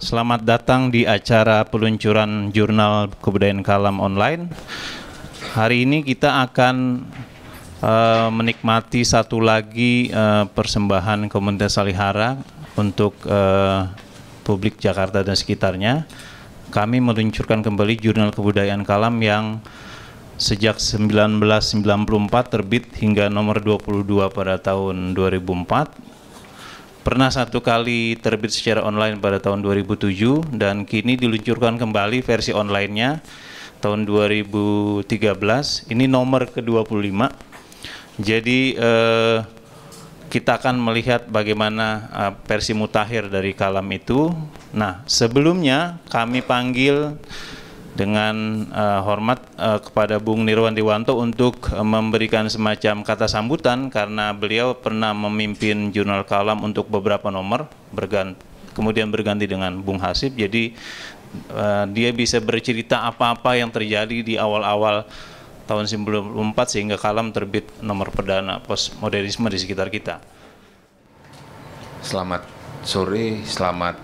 Selamat datang di acara peluncuran Jurnal Kebudayaan Kalam online. Hari ini kita akan menikmati satu lagi persembahan Komunitas Salihara untuk publik Jakarta dan sekitarnya. Kami meluncurkan kembali Jurnal Kebudayaan Kalam yang sejak 1994 terbit hingga nomor 22 pada tahun 2004. Pernah satu kali terbit secara online pada tahun 2007 dan kini diluncurkan kembali versi online-nya tahun 2013. Ini nomor ke-25. Jadi kita akan melihat bagaimana versi mutakhir dari kalam itu. Nah, sebelumnya kami panggil dengan hormat kepada Bung Nirwan Dewanto untuk memberikan semacam kata sambutan karena beliau pernah memimpin Jurnal Kalam untuk beberapa nomor, kemudian berganti dengan Bung Hasib. Jadi dia bisa bercerita apa-apa yang terjadi di awal-awal tahun 1994 sehingga Kalam terbit nomor perdana postmodernisme di sekitar kita. Selamat sore, selamat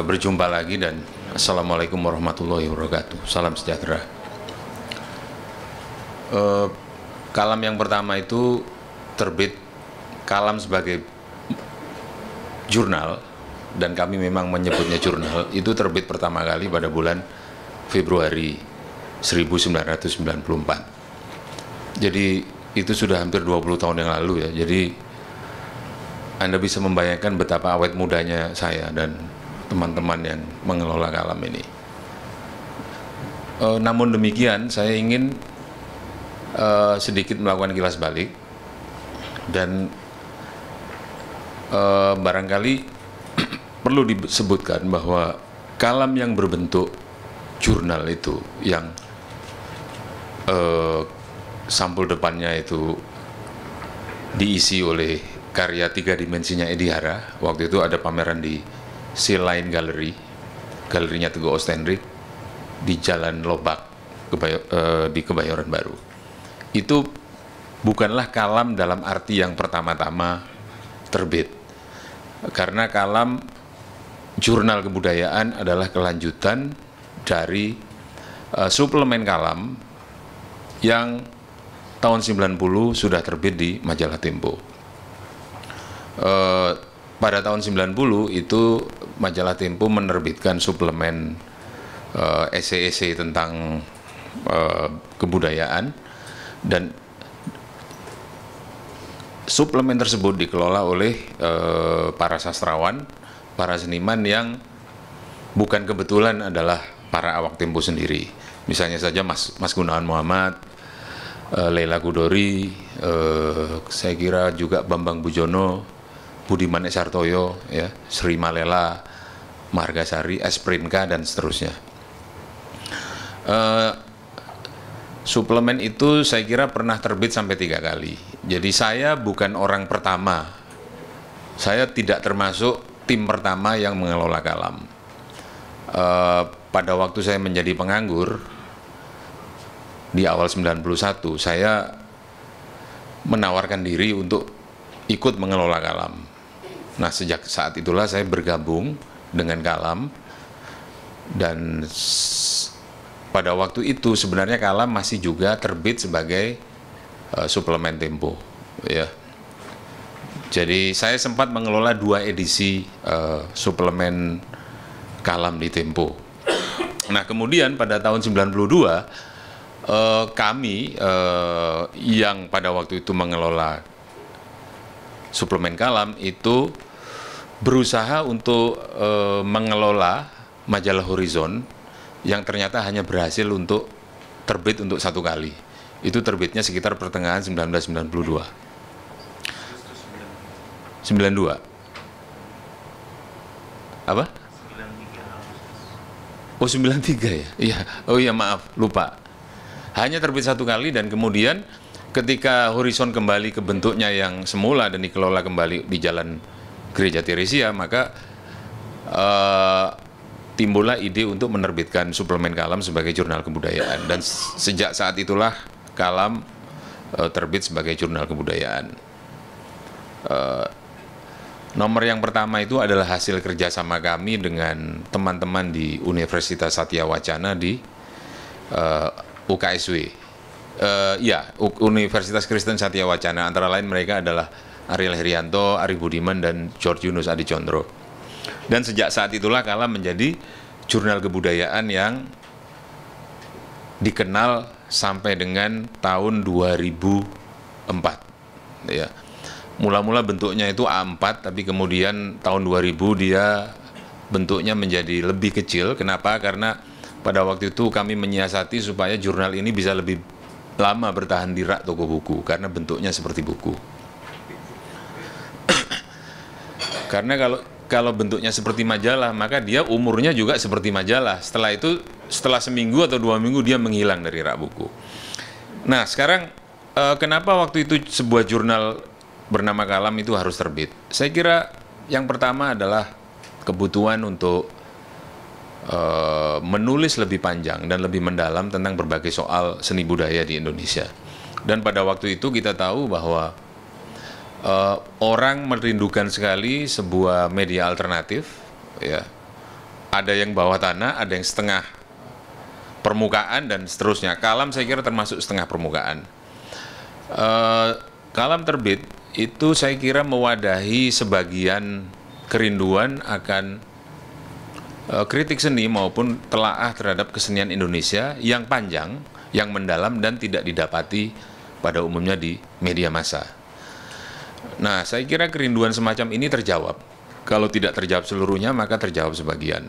berjumpa lagi dan Assalamualaikum warahmatullahi wabarakatuh. Salam sejahtera. Kalam yang pertama itu terbit Kalam sebagai jurnal, dan kami memang menyebutnya jurnal, itu terbit pertama kali pada bulan Februari 1994. Jadi itu sudah hampir 20 tahun yang lalu ya. Jadi Anda bisa membayangkan betapa awet mudanya saya dan teman-teman yang mengelola kalam ini. Namun demikian, saya ingin sedikit melakukan kilas balik dan barangkali perlu disebutkan bahwa kalam yang berbentuk jurnal itu, yang sampul depannya itu diisi oleh karya 3 dimensinya Edi Hara. Waktu itu ada pameran di Sea Line Gallery, galerinya Teguh Ostenrik di Jalan Lobak di Kebayoran Baru. Itu bukanlah kalam dalam arti yang pertama-tama terbit, karena kalam jurnal kebudayaan adalah kelanjutan dari suplemen kalam yang tahun 90 sudah terbit di majalah Tempo. Pada tahun 90 itu majalah Tempo menerbitkan suplemen esai-esai tentang kebudayaan, dan suplemen tersebut dikelola oleh para sastrawan, para seniman yang bukan kebetulan adalah para awak Tempo sendiri. Misalnya saja Mas Gunawan Muhammad, Leila Kudori, saya kira juga Bambang Bujono, Budiman Esartoyo, ya, Sri Malela, Margasari, Esprinka, dan seterusnya. Suplemen itu saya kira pernah terbit sampai 3 kali. Jadi saya bukan orang pertama, saya tidak termasuk tim pertama yang mengelola kalam. Pada waktu saya menjadi penganggur di awal 91, saya menawarkan diri untuk ikut mengelola kalam. Nah, sejak saat itulah saya bergabung dengan kalam, dan pada waktu itu sebenarnya kalam masih juga terbit sebagai suplemen Tempo, ya. Jadi saya sempat mengelola 2 edisi suplemen kalam di Tempo. Nah, kemudian pada tahun 92 kami yang pada waktu itu mengelola suplemen kalam itu berusaha untuk mengelola majalah Horizon yang ternyata hanya berhasil untuk terbit untuk 1 kali. Itu terbitnya sekitar pertengahan 1992. 92. Apa? Oh, 93 ya? Iya. Oh iya, maaf, lupa. Hanya terbit 1 kali, dan kemudian ketika Horizon kembali ke bentuknya yang semula dan dikelola kembali di Jalan Gereja Teresia, maka timbullah ide untuk menerbitkan suplemen kalam sebagai jurnal kebudayaan, dan sejak saat itulah kalam terbit sebagai jurnal kebudayaan. Nomor yang pertama itu adalah hasil kerjasama kami dengan teman-teman di Universitas Satya Wacana di UKSW. Universitas Kristen Satya Wacana, antara lain mereka adalah Ariel Herianto, Ari Budiman, dan George Yunus Adicondro. Dan sejak saat itulah Kalam menjadi jurnal kebudayaan yang dikenal sampai dengan tahun 2004. Ya. Mula-mula bentuknya itu A4, tapi kemudian tahun 2000 dia bentuknya menjadi lebih kecil. Kenapa? Karena pada waktu itu kami menyiasati supaya jurnal ini bisa lebih lama bertahan di rak toko buku, karena bentuknya seperti buku. Karena kalau bentuknya seperti majalah, maka dia umurnya juga seperti majalah. Setelah itu, setelah seminggu atau 2 minggu dia menghilang dari rak buku. Nah, sekarang kenapa waktu itu sebuah jurnal bernama Kalam itu harus terbit? Saya kira yang pertama adalah kebutuhan untuk menulis lebih panjang dan lebih mendalam tentang berbagai soal seni budaya di Indonesia. Dan pada waktu itu kita tahu bahwa orang merindukan sekali sebuah media alternatif, ya. Ada yang bawah tanah, ada yang setengah permukaan, dan seterusnya. Kalam saya kira termasuk setengah permukaan. Kalam terbit itu saya kira mewadahi sebagian kerinduan akan kritik seni maupun telaah terhadap kesenian Indonesia yang panjang, yang mendalam, dan tidak didapati pada umumnya di media massa. Nah, saya kira kerinduan semacam ini terjawab. Kalau tidak terjawab seluruhnya, maka terjawab sebagian.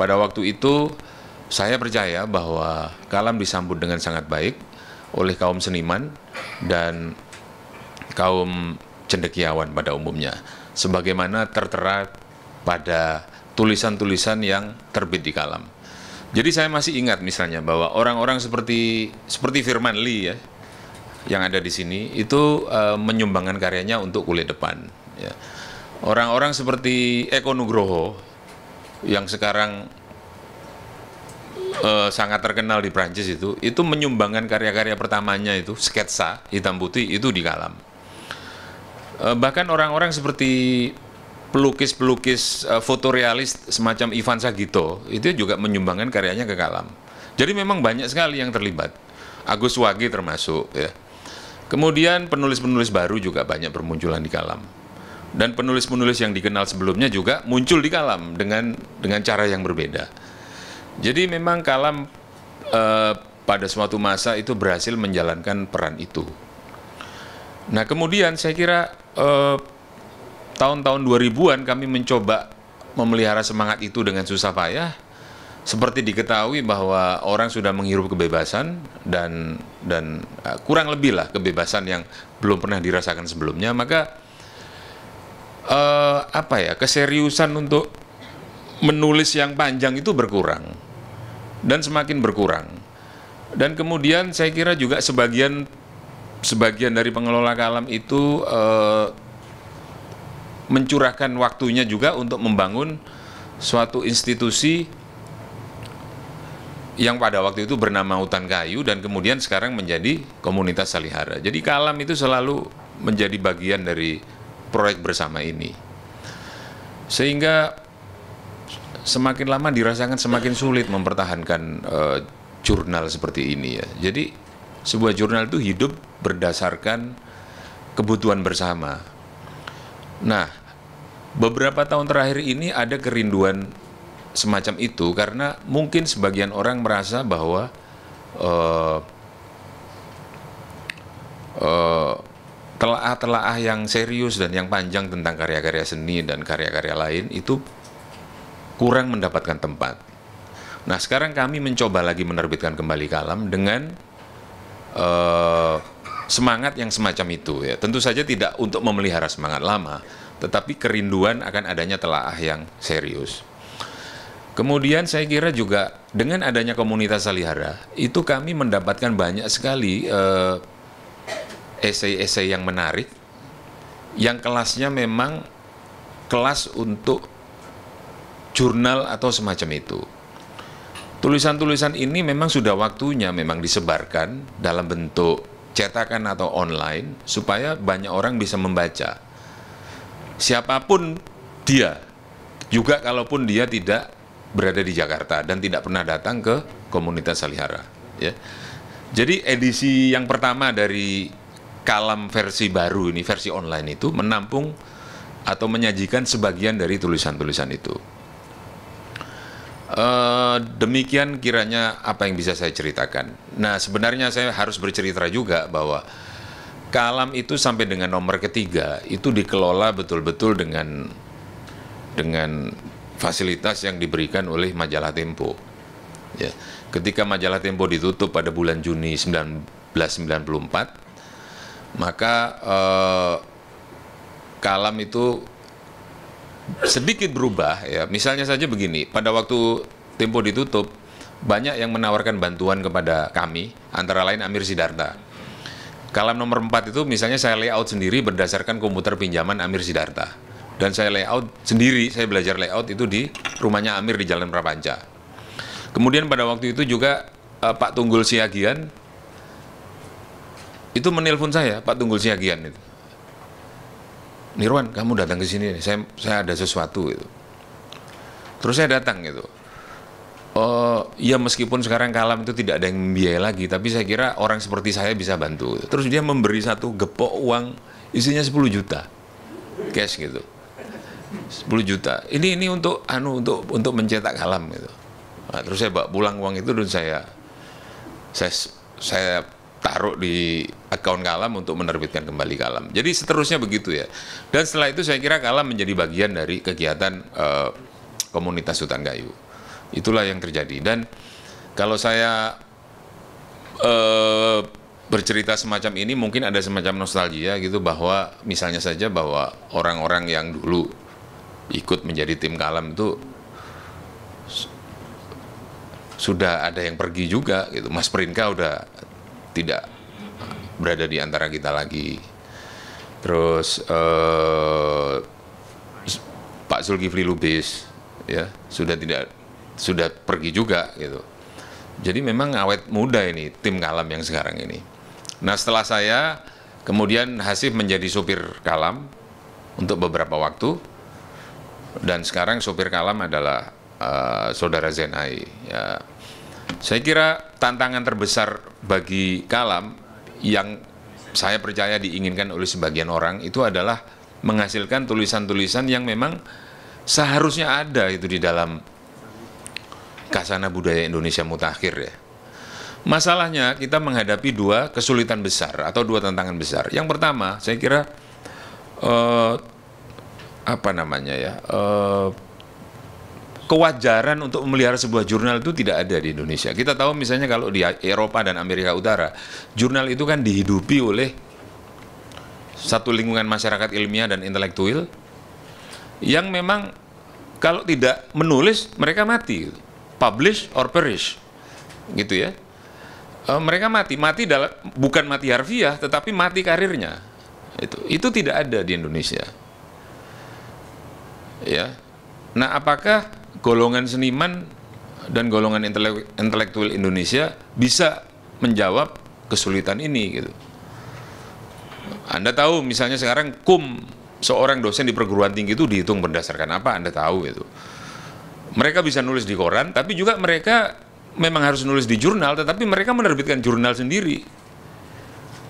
Pada waktu itu, saya percaya bahwa Kalam disambut dengan sangat baik oleh kaum seniman dan kaum cendekiawan pada umumnya, sebagaimana tertera pada tulisan-tulisan yang terbit di Kalam. Jadi saya masih ingat misalnya bahwa orang-orang seperti Firman Lee, ya, yang ada di sini itu menyumbangkan karyanya untuk Kulit Depan. Ya. Orang-orang seperti Eko Nugroho yang sekarang sangat terkenal di Prancis itu menyumbangkan karya-karya pertamanya itu sketsa hitam putih itu di Kalam. Bahkan orang-orang seperti pelukis-pelukis fotorealis semacam Ivan Sagito itu juga menyumbangkan karyanya ke Kalam. Jadi memang banyak sekali yang terlibat. Agus Wage termasuk, ya. Kemudian penulis-penulis baru juga banyak bermunculan di Kalam. Dan penulis-penulis yang dikenal sebelumnya juga muncul di Kalam dengan cara yang berbeda. Jadi memang Kalam pada suatu masa itu berhasil menjalankan peran itu. Nah, kemudian saya kira tahun-tahun 2000-an kami mencoba memelihara semangat itu dengan susah payah. Seperti diketahui bahwa orang sudah menghirup kebebasan dan kurang lebih lah kebebasan yang belum pernah dirasakan sebelumnya, maka keseriusan untuk menulis yang panjang itu berkurang dan semakin berkurang. Dan kemudian saya kira juga sebagian dari pengelola Kalam itu mencurahkan waktunya juga untuk membangun suatu institusi yang pada waktu itu bernama Hutan Kayu dan kemudian sekarang menjadi Komunitas Salihara. Jadi Kalam itu selalu menjadi bagian dari proyek bersama ini. Sehingga semakin lama dirasakan semakin sulit mempertahankan jurnal seperti ini, ya. Jadi sebuah jurnal itu hidup berdasarkan kebutuhan bersama. Nah, beberapa tahun terakhir ini ada kerinduan semacam itu karena mungkin sebagian orang merasa bahwa telaah-telaah yang serius dan yang panjang tentang karya-karya seni dan karya-karya lain itu kurang mendapatkan tempat. Nah, sekarang kami mencoba lagi menerbitkan kembali Kalam dengan semangat yang semacam itu, ya. Tentu saja tidak untuk memelihara semangat lama, tetapi kerinduan akan adanya telaah yang serius. Kemudian saya kira juga dengan adanya Komunitas Salihara itu kami mendapatkan banyak sekali esai-esai yang menarik, yang kelasnya memang kelas untuk jurnal atau semacam itu. Tulisan-tulisan ini memang sudah waktunya memang disebarkan dalam bentuk cetakan atau online supaya banyak orang bisa membaca. siapapun dia, juga kalaupun dia tidak berada di Jakarta dan tidak pernah datang ke komunitas Salihara. Ya. Jadi edisi yang pertama dari Kalam versi baru ini, versi online itu menampung atau menyajikan sebagian dari tulisan-tulisan itu. Demikian kiranya apa yang bisa saya ceritakan. Nah, sebenarnya saya harus bercerita juga bahwa Kalam itu sampai dengan nomor ketiga itu dikelola betul-betul dengan fasilitas yang diberikan oleh majalah Tempo. Ya. Ketika majalah Tempo ditutup pada bulan Juni 1994, maka Kalam itu sedikit berubah, ya. Misalnya saja begini, pada waktu Tempo ditutup, banyak yang menawarkan bantuan kepada kami, antara lain Amir Sidarta. Kalam nomor 4 itu misalnya saya layout sendiri berdasarkan komputer pinjaman Amir Sidarta. Dan saya layout sendiri, saya belajar layout itu di rumahnya Amir di Jalan Prapanca. Kemudian pada waktu itu juga Pak Tunggul Siagian itu menelpon saya, Pak Tunggul Siagian itu. Nirwan, kamu datang ke sini, saya ada sesuatu gitu. Terus saya datang gitu. Ya meskipun sekarang Kalam itu tidak ada yang membiayai lagi, tapi saya kira orang seperti saya bisa bantu. Terus dia memberi satu gepok uang isinya 10 juta cash gitu. 10 juta. Ini untuk mencetak Kalam gitu. Nah, terus saya bawa pulang uang itu dan saya taruh di akun Kalam untuk menerbitkan kembali Kalam. Jadi seterusnya begitu ya. Dan setelah itu saya kira Kalam menjadi bagian dari kegiatan komunitas hutan kayu. Itulah yang terjadi. Dan kalau saya bercerita semacam ini mungkin ada semacam nostalgia gitu, bahwa misalnya saja bahwa orang-orang yang dulu ikut menjadi tim Kalam itu sudah ada yang pergi juga gitu. Mas Prinka udah tidak berada di antara kita lagi. Terus Pak Zulkifli Lubis ya sudah pergi juga gitu. Jadi memang awet muda ini tim Kalam yang sekarang ini. Nah, setelah saya kemudian Hasif menjadi supir Kalam untuk beberapa waktu, dan sekarang supir Kalam adalah Saudara Zenai. Ya. Saya kira tantangan terbesar bagi Kalam yang saya percaya diinginkan oleh sebagian orang itu adalah menghasilkan tulisan-tulisan yang memang seharusnya ada itu di dalam Khazanah Budaya Indonesia Mutakhir ya. Masalahnya kita menghadapi dua kesulitan besar atau dua tantangan besar. Yang pertama, saya kira kewajaran untuk memelihara sebuah jurnal itu tidak ada di Indonesia. Kita tahu misalnya kalau di Eropa dan Amerika Utara, jurnal itu kan dihidupi oleh satu lingkungan masyarakat ilmiah dan intelektual yang memang kalau tidak menulis mereka mati, publish or perish, gitu ya. Mereka mati bukan mati harfiah, tetapi mati karirnya. Itu tidak ada di Indonesia. Ya. Nah, apakah golongan seniman dan golongan intelektual Indonesia bisa menjawab kesulitan ini gitu? Anda tahu misalnya sekarang seorang dosen di perguruan tinggi itu dihitung berdasarkan apa? Anda tahu itu. Mereka bisa nulis di koran, tapi juga mereka memang harus nulis di jurnal, tetapi mereka menerbitkan jurnal sendiri.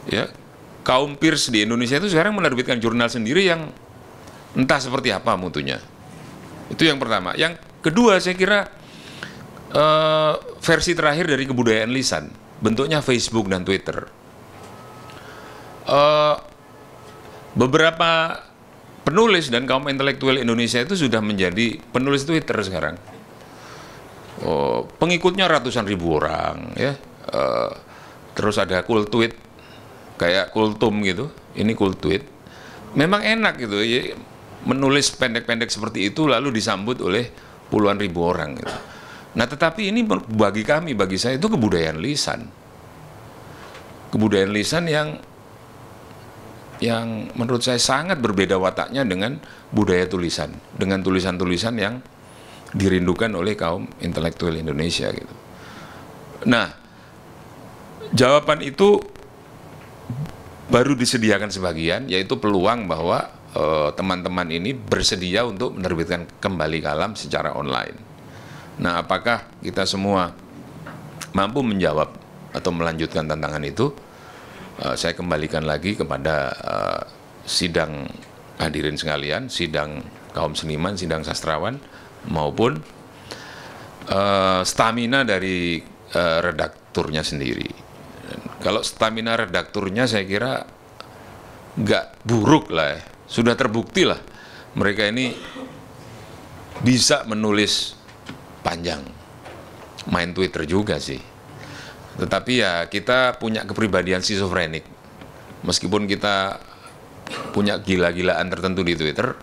Ya, kaum peers di Indonesia itu sekarang menerbitkan jurnal sendiri yang entah seperti apa mutunya. Itu yang pertama. Yang kedua, saya kira versi terakhir dari kebudayaan lisan, bentuknya Facebook dan Twitter. Beberapa penulis dan kaum intelektual Indonesia itu sudah menjadi penulis Twitter sekarang. Pengikutnya ratusan ribu orang, ya. Terus ada kultweet, kayak kultum gitu. Ini kultweet. Memang enak gitu, ya. Menulis pendek-pendek seperti itu lalu disambut oleh puluhan ribu orang gitu. Nah, tetapi ini bagi saya itu kebudayaan lisan. Kebudayaan lisan yang menurut saya sangat berbeda wataknya dengan budaya tulisan, dengan tulisan-tulisan yang dirindukan oleh kaum intelektual Indonesia gitu. Nah, jawaban itu baru disediakan sebagian, yaitu peluang bahwa teman-teman ini bersedia untuk menerbitkan kembali kalam secara online. Nah, apakah kita semua mampu menjawab atau melanjutkan tantangan itu? Saya kembalikan lagi kepada sidang hadirin sekalian, sidang kaum seniman, sidang sastrawan, maupun stamina dari redakturnya sendiri. Kalau stamina redakturnya saya kira nggak buruk lah, sudah terbukti lah mereka ini bisa menulis panjang, main Twitter juga sih. Tetapi ya kita punya kepribadian schizofrenik, meskipun kita punya gila-gilaan tertentu di Twitter,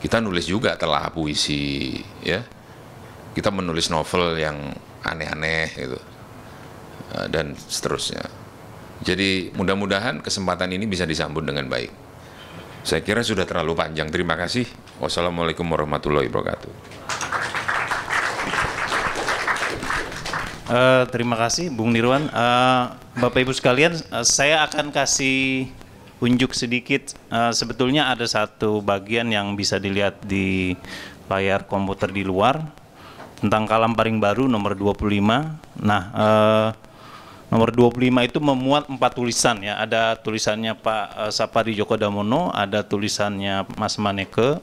kita nulis juga telah puisi, ya. Kita menulis novel yang aneh-aneh gitu, dan seterusnya. Jadi mudah-mudahan kesempatan ini bisa disambut dengan baik. Saya kira sudah terlalu panjang. Terima kasih. Wassalamualaikum warahmatullahi wabarakatuh. Terima kasih Bung Nirwan. Bapak Ibu sekalian, saya akan kasih unjuk sedikit. Sebetulnya ada satu bagian yang bisa dilihat di layar komputer di luar tentang kalam paling baru nomor 25. Nah, nomor 25 itu memuat 4 tulisan ya. Ada tulisannya Pak Sapari Djoko Damono, ada tulisannya Mas Maneke,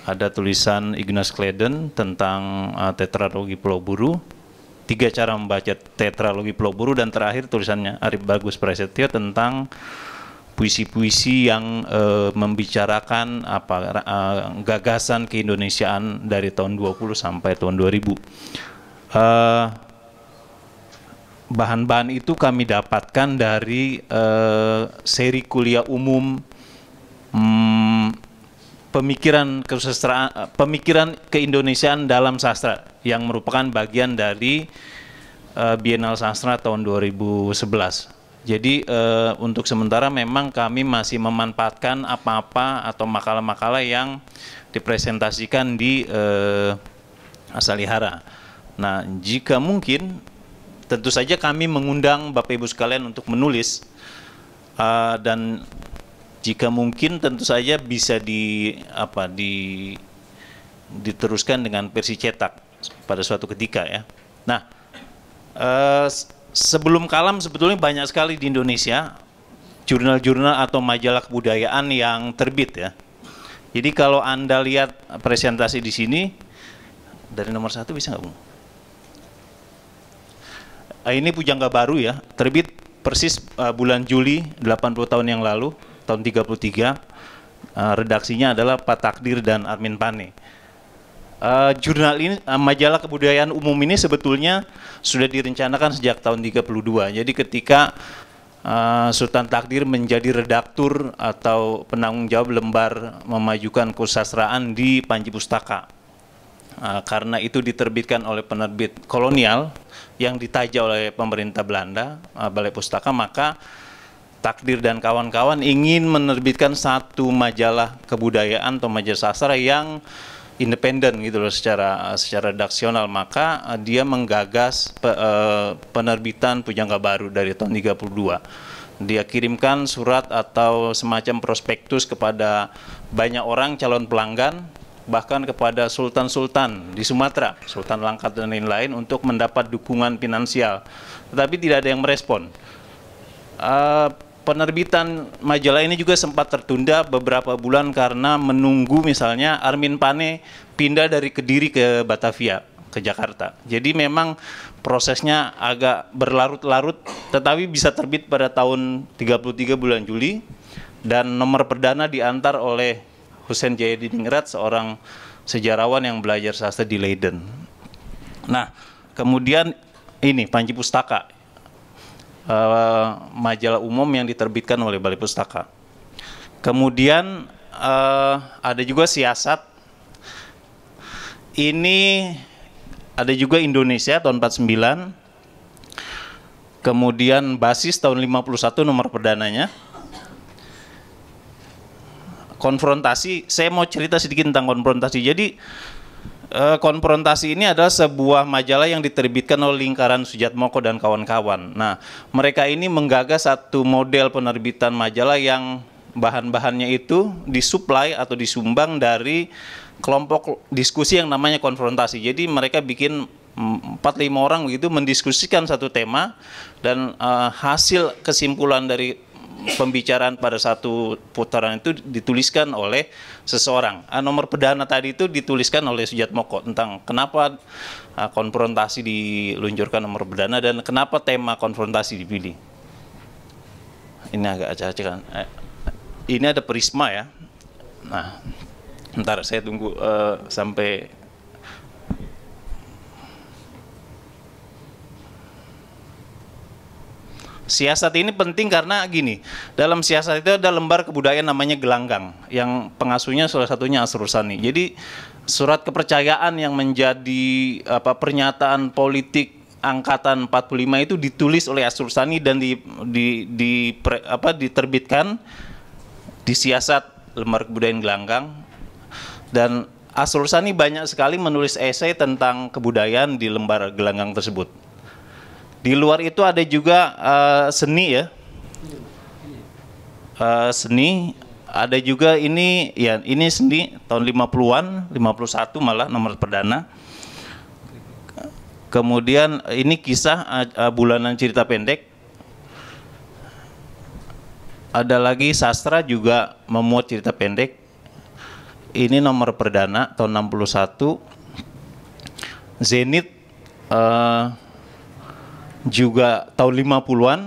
ada tulisan Ignas Kleden tentang tetralogi Pulau Buru, 3 cara membaca tetralogi Pulau Buru, dan terakhir tulisannya Arif Bagus Prasetyo tentang puisi-puisi yang membicarakan gagasan keindonesiaan dari tahun 20 sampai tahun 2000. Bahan-bahan itu kami dapatkan dari seri kuliah umum pemikiran keindonesiaan dalam sastra yang merupakan bagian dari Biennale Sastra tahun 2011. Jadi untuk sementara memang kami masih memanfaatkan apa-apa atau makalah-makalah yang dipresentasikan di Asalihara. Nah, jika mungkin tentu saja kami mengundang Bapak Ibu sekalian untuk menulis, dan jika mungkin tentu saja bisa diteruskan dengan versi cetak pada suatu ketika ya. Nah, sebelum kalam sebetulnya banyak sekali di Indonesia jurnal-jurnal atau majalah kebudayaan yang terbit ya. Jadi kalau Anda lihat presentasi di sini, dari nomor 1 bisa nggak, Bung? Ini Pujangga Baru ya, terbit persis bulan Juli 80 tahun yang lalu, tahun 33. Redaksinya adalah Pak Takdir dan Armin Pane. Jurnal ini, majalah kebudayaan umum ini sebetulnya sudah direncanakan sejak tahun 32. Jadi ketika Sultan Takdir menjadi redaktur atau penanggung jawab lembar memajukan kesusastraan di Panji Pustaka, karena itu diterbitkan oleh penerbit kolonial yang ditajak oleh pemerintah Belanda, Balai Pustaka, maka Takdir dan kawan-kawan ingin menerbitkan satu majalah kebudayaan atau majalah sastra yang independen gitu loh secara redaksional. Maka dia menggagas penerbitan Pujangga Baru dari tahun 32. Dia kirimkan surat atau semacam prospektus kepada banyak orang calon pelanggan, bahkan kepada sultan-sultan di Sumatera, Sultan Langkat dan lain-lain, untuk mendapat dukungan finansial. Tetapi tidak ada yang merespon. Penerbitan majalah ini juga sempat tertunda beberapa bulan karena menunggu misalnya Armin Pane pindah dari Kediri ke Batavia, ke Jakarta. Jadi memang prosesnya agak berlarut-larut, tetapi bisa terbit pada tahun 33 bulan Juli, dan nomor perdana diantar oleh Hussein Jayadiningrat, seorang sejarawan yang belajar sastra di Leiden. Nah, kemudian ini Panji Pustaka, majalah umum yang diterbitkan oleh Balai Pustaka. Kemudian ada juga Siasat. Ini ada juga Indonesia tahun 49. Kemudian Basis tahun 51 nomor perdananya. Konfrontasi, saya mau cerita sedikit tentang Konfrontasi. Jadi Konfrontasi ini adalah sebuah majalah yang diterbitkan oleh Lingkaran Sujatmoko dan kawan-kawan. Nah, mereka ini menggagas satu model penerbitan majalah yang bahan-bahannya itu disuplai atau disumbang dari kelompok diskusi yang namanya konfrontasi. Jadi mereka bikin 4-5 orang begitu mendiskusikan satu tema, dan hasil kesimpulan dari pembicaraan pada satu putaran itu dituliskan oleh seseorang. Nomor perdana tadi itu dituliskan oleh Sujatmoko tentang kenapa konfrontasi diluncurkan nomor perdana dan kenapa tema konfrontasi dipilih. Ini agak acak-acak kan. Ini ada Prisma ya. Nah, ntar saya tunggu sampai siasat ini penting karena gini, dalam siasat itu ada lembar kebudayaan namanya Gelanggang yang pengasuhnya salah satunya Asrul Sani. Jadi surat kepercayaan yang menjadi pernyataan politik angkatan 45 itu ditulis oleh Asrul Sani dan diterbitkan di siasat lembar kebudayaan Gelanggang. Dan Asrul Sani banyak sekali menulis esai tentang kebudayaan di lembar Gelanggang tersebut. Di luar itu ada juga seni ya, seni. Ada juga ini ya, ini seni tahun 50-an, 51 malah nomor perdana. Kemudian ini kisah bulanan cerita pendek. Ada lagi sastra juga memuat cerita pendek. Ini nomor perdana tahun 61. Zenit juga tahun 50-an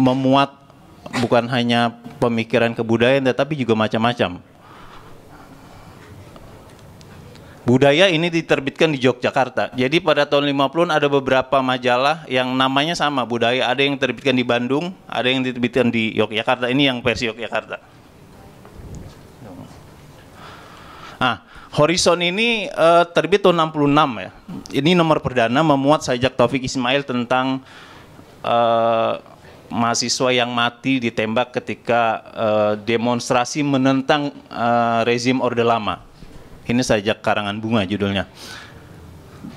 memuat bukan hanya pemikiran kebudayaan tetapi juga macam-macam. Budaya ini diterbitkan di Yogyakarta. Jadi pada tahun 50-an ada beberapa majalah yang namanya sama, budaya. Ada yang diterbitkan di Bandung, ada yang diterbitkan di Yogyakarta. Ini yang versi Yogyakarta. Nah, Horizon ini terbit tahun 66 ya. Ini nomor perdana memuat sajak Taufik Ismail tentang mahasiswa yang mati ditembak ketika demonstrasi menentang rezim Orde Lama. Ini sajak karangan Bunga judulnya.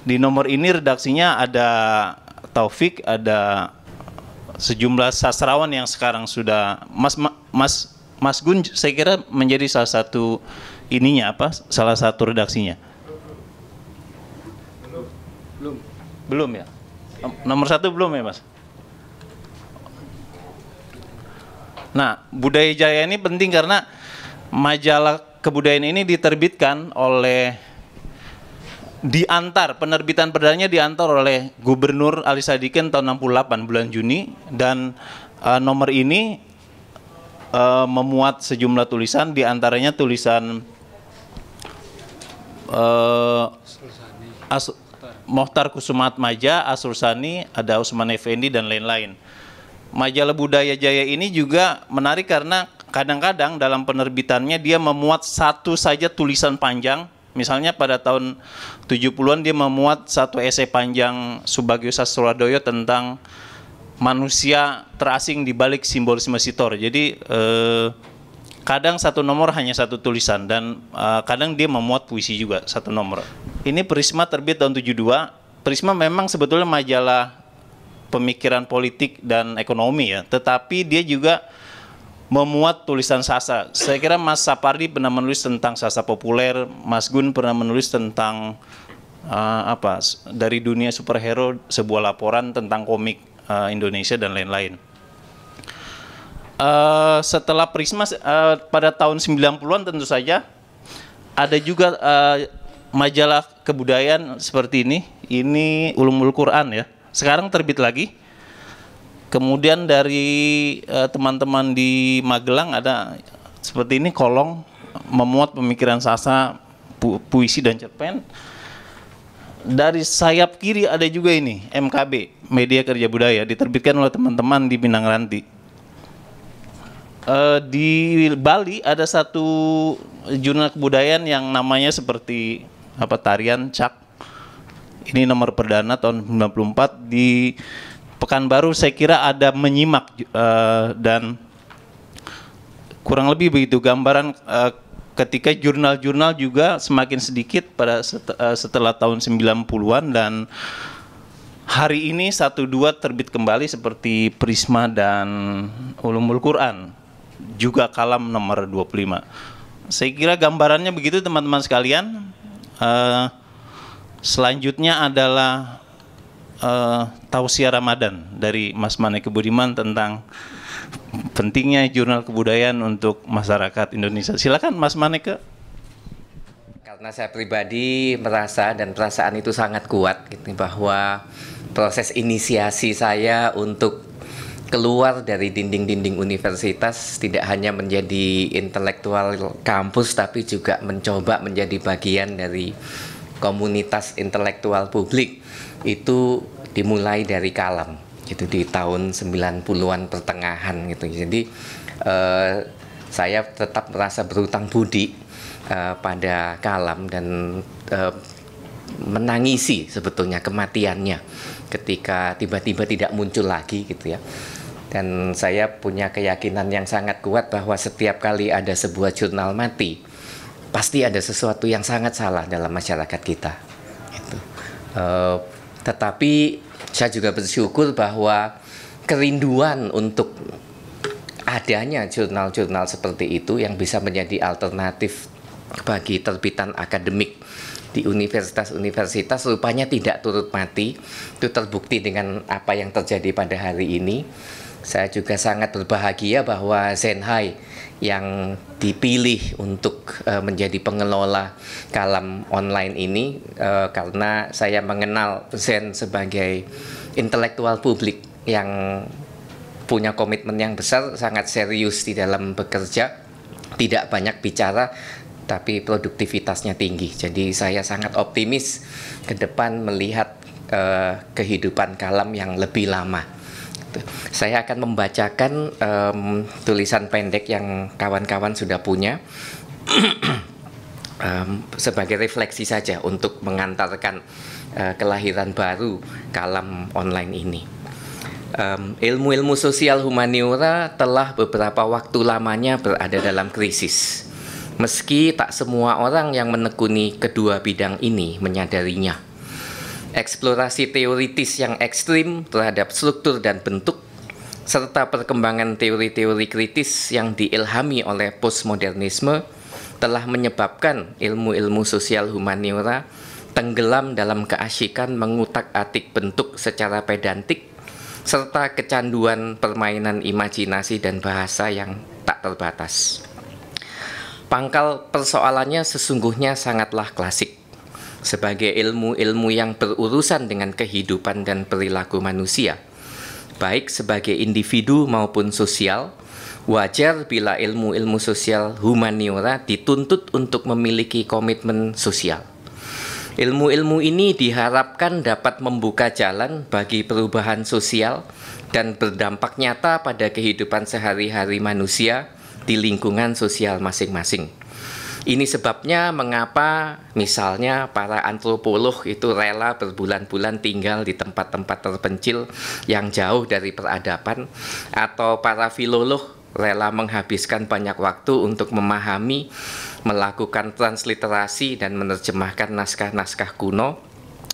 Di nomor ini redaksinya ada Taufik, ada sejumlah sastrawan yang sekarang sudah Mas Gun saya kira menjadi salah satu ininya salah satu redaksinya. Belum ya. Nomor 1 belum ya Mas. Nah, Budaya Jaya ini penting karena majalah kebudayaan ini diterbitkan oleh penerbitan perdananya diantar oleh Gubernur Ali Sadikin tahun 68 bulan Juni, dan nomor ini memuat sejumlah tulisan, diantaranya tulisan Mohtar Kusumatmaja, Asrul Sani, ada Usman Effendi dan lain-lain. Majalah Budaya Jaya ini juga menarik karena kadang-kadang dalam penerbitannya dia memuat satu saja tulisan panjang. Misalnya pada tahun 70-an dia memuat satu esai panjang Subagio Sastrowardoyo tentang manusia terasing di balik simbolisme Sitor. Jadi kadang satu nomor hanya satu tulisan, dan kadang dia memuat puisi juga satu nomor. Ini Prisma terbit tahun 72. Prisma memang sebetulnya majalah pemikiran politik dan ekonomi ya, tetapi dia juga memuat tulisan sastra. Saya kira Mas Sapardi pernah menulis tentang sastra populer, Mas Gun pernah menulis tentang dari dunia superhero, sebuah laporan tentang komik Indonesia dan lain-lain. Setelah Prisma pada tahun 90-an tentu saja ada juga majalah kebudayaan seperti ini. Ini Ulumul Quran ya. Sekarang terbit lagi. Kemudian dari teman-teman di Magelang ada seperti ini, Kolong, memuat pemikiran sastra, puisi dan cerpen. Dari sayap kiri ada juga ini, MKB, Media Kerja Budaya, diterbitkan oleh teman-teman di Pinang Ranti. Di Bali ada satu jurnal kebudayaan yang namanya seperti Tarian Cak. Ini nomor perdana tahun 94. Di Pekanbaru saya kira ada Menyimak, dan kurang lebih begitu gambaran ketika jurnal-jurnal juga semakin sedikit pada setelah tahun 90-an, dan hari ini 1-2 terbit kembali seperti Prisma dan Ulumul Quran. juga Kalam nomor 25. Saya kira gambarannya begitu teman-teman sekalian. Selanjutnya adalah tausiah Ramadan dari Mas Maneke Budiman tentang pentingnya jurnal kebudayaan untuk masyarakat Indonesia. Silakan Mas Maneke. Karena saya pribadi merasa dan perasaan itu sangat kuat gitu, bahwa proses inisiasi saya untuk keluar dari dinding-dinding universitas tidak hanya menjadi intelektual kampus, tapi juga mencoba menjadi bagian dari komunitas intelektual publik, itu dimulai dari Kalam gitu di tahun 90-an pertengahan gitu. Jadi saya tetap merasa berutang budi pada Kalam dan menangisi sebetulnya kematiannya ketika tiba-tiba tidak muncul lagi gitu ya. Dan saya punya keyakinan yang sangat kuat bahwa setiap kali ada sebuah jurnal mati, pasti ada sesuatu yang sangat salah dalam masyarakat kita. Gitu. Tetapi saya juga bersyukur bahwa kerinduan untuk adanya jurnal-jurnal seperti itu yang bisa menjadi alternatif bagi terbitan akademik di universitas-universitas rupanya tidak turut mati. Itu terbukti dengan apa yang terjadi pada hari ini. Saya juga sangat berbahagia bahwa Zenhai yang dipilih untuk menjadi pengelola Kalam online ini, karena saya mengenal Zen sebagai intelektual publik yang punya komitmen yang besar, sangat serius di dalam bekerja, tidak banyak bicara, tapi produktivitasnya tinggi. Jadi saya sangat optimis ke depan melihat kehidupan Kalam yang lebih lama. Saya akan membacakan tulisan pendek yang kawan-kawan sudah punya sebagai refleksi saja untuk mengantarkan kelahiran baru Kalam online ini. Ilmu-ilmu sosial humaniora telah beberapa waktu lamanya berada dalam krisis. Meski tak semua orang yang menekuni kedua bidang ini menyadarinya. Eksplorasi teoritis yang ekstrim terhadap struktur dan bentuk, serta perkembangan teori-teori kritis yang diilhami oleh postmodernisme telah menyebabkan ilmu-ilmu sosial humaniora tenggelam dalam keasyikan mengutak-atik bentuk secara pedantik, serta kecanduan permainan imajinasi dan bahasa yang tak terbatas. Pangkal persoalannya sesungguhnya sangatlah klasik. Sebagai ilmu-ilmu yang berurusan dengan kehidupan dan perilaku manusia, baik sebagai individu maupun sosial, wajar bila ilmu-ilmu sosial humaniora dituntut untuk memiliki komitmen sosial. Ilmu-ilmu ini diharapkan dapat membuka jalan bagi perubahan sosial dan berdampak nyata pada kehidupan sehari-hari manusia di lingkungan sosial masing-masing. Ini sebabnya mengapa misalnya para antropolog itu rela berbulan-bulan tinggal di tempat-tempat terpencil yang jauh dari peradaban, atau para filolog rela menghabiskan banyak waktu untuk memahami, melakukan transliterasi dan menerjemahkan naskah-naskah kuno,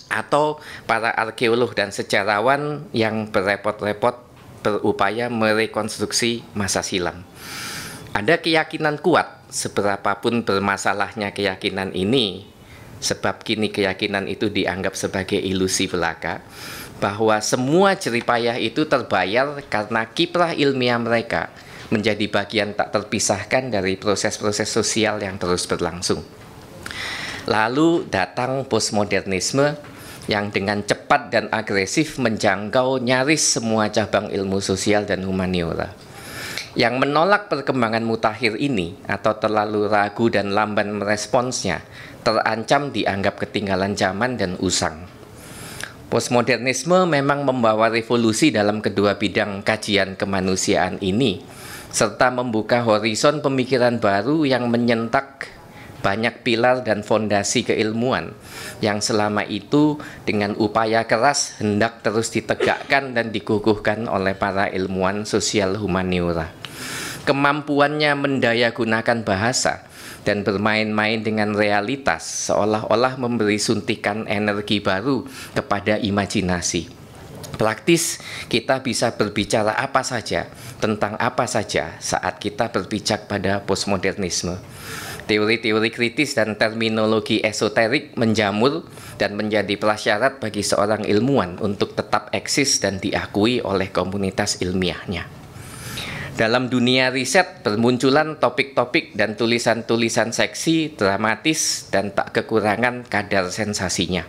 atau para arkeolog dan sejarawan yang berrepot-repot berupaya merekonstruksi masa silam. Ada keyakinan kuat, seberapapun bermasalahnya keyakinan ini, sebab kini keyakinan itu dianggap sebagai ilusi belaka, bahwa semua jeripayah itu terbayar karena kiprah ilmiah mereka menjadi bagian tak terpisahkan dari proses-proses sosial yang terus berlangsung. Lalu datang postmodernisme yang dengan cepat dan agresif menjangkau nyaris semua cabang ilmu sosial dan humaniora. Yang menolak perkembangan mutakhir ini atau terlalu ragu dan lamban meresponsnya terancam dianggap ketinggalan zaman dan usang. Postmodernisme memang membawa revolusi dalam kedua bidang kajian kemanusiaan ini, serta membuka horizon pemikiran baru yang menyentak banyak pilar dan fondasi keilmuan yang selama itu dengan upaya keras hendak terus ditegakkan dan dikukuhkan oleh para ilmuwan sosial humaniora. Kemampuannya mendayagunakan bahasa dan bermain-main dengan realitas seolah-olah memberi suntikan energi baru kepada imajinasi. Praktis, kita bisa berbicara apa saja, tentang apa saja saat kita berpijak pada postmodernisme. Teori-teori kritis dan terminologi esoterik menjamur dan menjadi prasyarat bagi seorang ilmuwan untuk tetap eksis dan diakui oleh komunitas ilmiahnya. Dalam dunia riset bermunculan topik-topik dan tulisan-tulisan seksi, dramatis, dan tak kekurangan kadar sensasinya.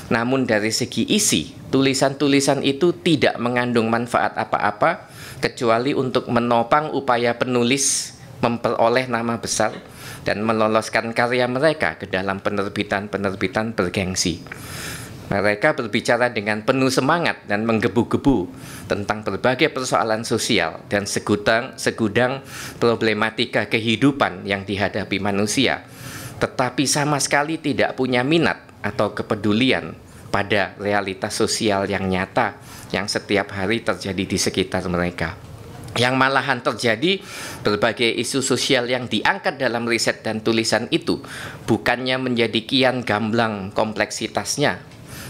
Namun dari segi isi, tulisan-tulisan itu tidak mengandung manfaat apa-apa kecuali untuk menopang upaya penulis memperoleh nama besar dan meloloskan karya mereka ke dalam penerbitan-penerbitan bergengsi. Mereka berbicara dengan penuh semangat dan menggebu-gebu tentang berbagai persoalan sosial dan segudang problematika kehidupan yang dihadapi manusia, tetapi sama sekali tidak punya minat atau kepedulian pada realitas sosial yang nyata yang setiap hari terjadi di sekitar mereka. Yang malahan terjadi, berbagai isu sosial yang diangkat dalam riset dan tulisan itu bukannya menjadi kian gamblang kompleksitasnya,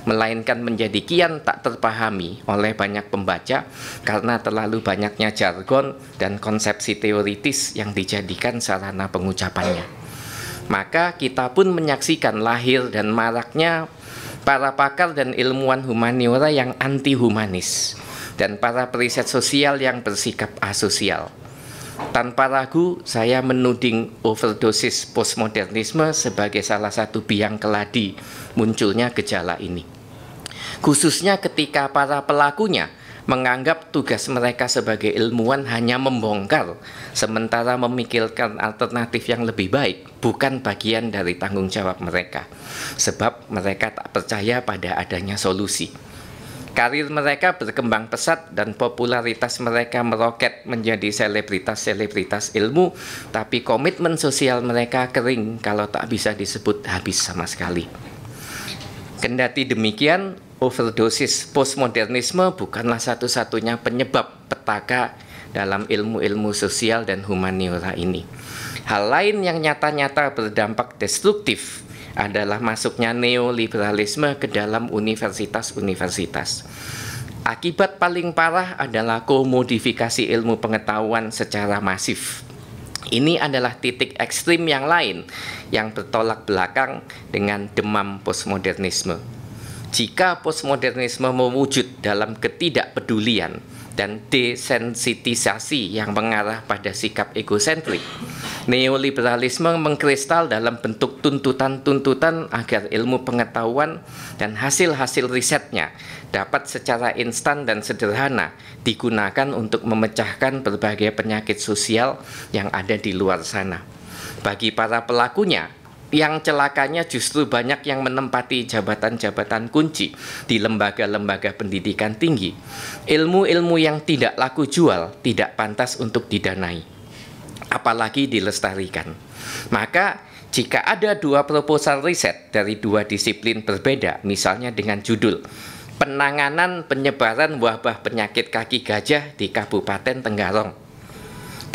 melainkan menjadi kian tak terpahami oleh banyak pembaca karena terlalu banyaknya jargon dan konsepsi teoritis yang dijadikan sarana pengucapannya. Maka kita pun menyaksikan lahir dan maraknya para pakar dan ilmuwan humaniora yang anti-humanis dan para periset sosial yang bersikap asosial. Tanpa ragu, saya menuding overdosis postmodernisme sebagai salah satu biang keladi munculnya gejala ini. Khususnya ketika para pelakunya menganggap tugas mereka sebagai ilmuwan hanya membongkar, sementara memikirkan alternatif yang lebih baik bukan bagian dari tanggung jawab mereka, sebab mereka tak percaya pada adanya solusi. Karir mereka berkembang pesat dan popularitas mereka meroket menjadi selebritas-selebritas ilmu, tapi komitmen sosial mereka kering kalau tak bisa disebut habis sama sekali. Kendati demikian, overdosis postmodernisme bukanlah satu-satunya penyebab petaka dalam ilmu-ilmu sosial dan humaniora ini. Hal lain yang nyata-nyata berdampak destruktif adalah masuknya neoliberalisme ke dalam universitas-universitas. Akibat paling parah adalah komodifikasi ilmu pengetahuan secara masif. Ini adalah titik ekstrim yang lain yang bertolak belakang dengan demam postmodernisme. Jika postmodernisme mewujud dalam ketidakpedulian dan desensitisasi yang mengarah pada sikap egosentrik, neoliberalisme mengkristal dalam bentuk tuntutan-tuntutan agar ilmu pengetahuan dan hasil-hasil risetnya dapat secara instan dan sederhana digunakan untuk memecahkan berbagai penyakit sosial yang ada di luar sana. Bagi para pelakunya, yang celakanya justru banyak yang menempati jabatan-jabatan kunci di lembaga-lembaga pendidikan tinggi. Ilmu-ilmu yang tidak laku jual tidak pantas untuk didanai, apalagi dilestarikan. Maka jika ada dua proposal riset dari dua disiplin berbeda, misalnya dengan judul penanganan penyebaran wabah penyakit kaki gajah di Kabupaten Tenggarong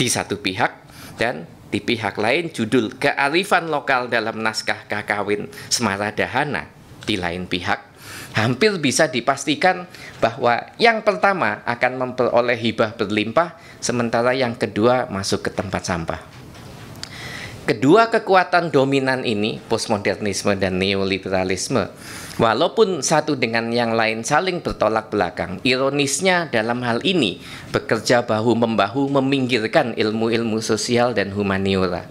di satu pihak, dan di pihak lain judul kearifan lokal dalam naskah Kakawin Semaradahana di lain pihak, hampir bisa dipastikan bahwa yang pertama akan memperoleh hibah berlimpah, sementara yang kedua masuk ke tempat sampah. Kedua kekuatan dominan ini, postmodernisme dan neoliberalisme, walaupun satu dengan yang lain saling bertolak belakang, ironisnya dalam hal ini bekerja bahu-membahu meminggirkan ilmu-ilmu sosial dan humaniora.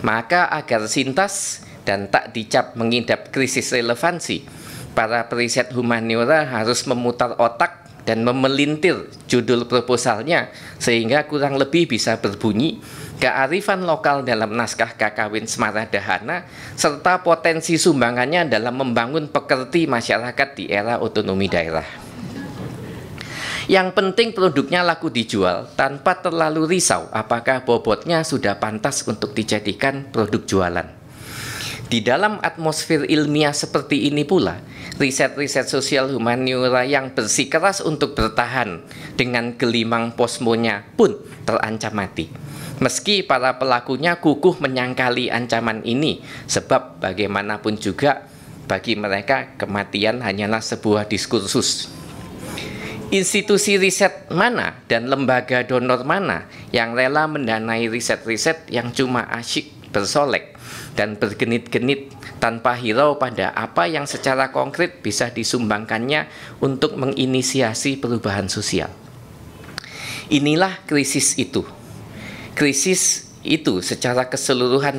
Maka agar sintas dan tak dicap mengidap krisis relevansi, para periset humaniora harus memutar otak dan memelintir judul proposalnya sehingga kurang lebih bisa berbunyi kearifan lokal dalam naskah Kakawin Semaradahana serta potensi sumbangannya dalam membangun pekerti masyarakat di era otonomi daerah. Yang penting produknya laku dijual tanpa terlalu risau apakah bobotnya sudah pantas untuk dijadikan produk jualan. Di dalam atmosfer ilmiah seperti ini pula, riset-riset sosial humaniora yang bersikeras untuk bertahan dengan gelimang posmonya pun terancam mati. Meski para pelakunya kukuh menyangkali ancaman ini, sebab bagaimanapun juga bagi mereka kematian hanyalah sebuah diskursus. institusi riset mana dan lembaga donor mana yang rela mendanai riset-riset yang cuma asyik bersolek dan bergenit-genit tanpa hirau pada apa yang secara konkret bisa disumbangkannya untuk menginisiasi perubahan sosial. Inilah krisis itu. Krisis itu secara keseluruhan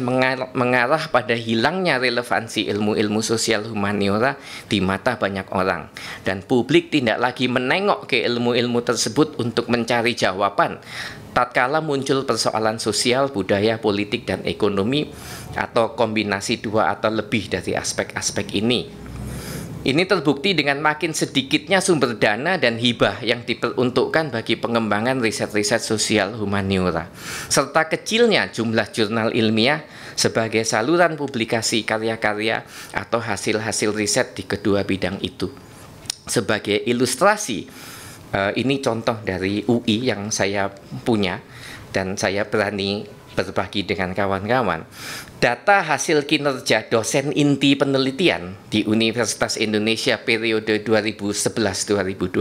mengarah pada hilangnya relevansi ilmu-ilmu sosial humaniora di mata banyak orang, dan publik tidak lagi menengok ke ilmu-ilmu tersebut untuk mencari jawaban tatkala muncul persoalan sosial, budaya, politik, dan ekonomi, atau kombinasi dua atau lebih dari aspek-aspek ini. Ini terbukti dengan makin sedikitnya sumber dana dan hibah yang diperuntukkan bagi pengembangan riset-riset sosial humaniora, serta kecilnya jumlah jurnal ilmiah sebagai saluran publikasi karya-karya atau hasil-hasil riset di kedua bidang itu. Sebagai ilustrasi, ini contoh dari UI yang saya punya dan saya berani berbagi dengan kawan-kawan. Data hasil kinerja dosen inti penelitian di Universitas Indonesia periode 2011-2012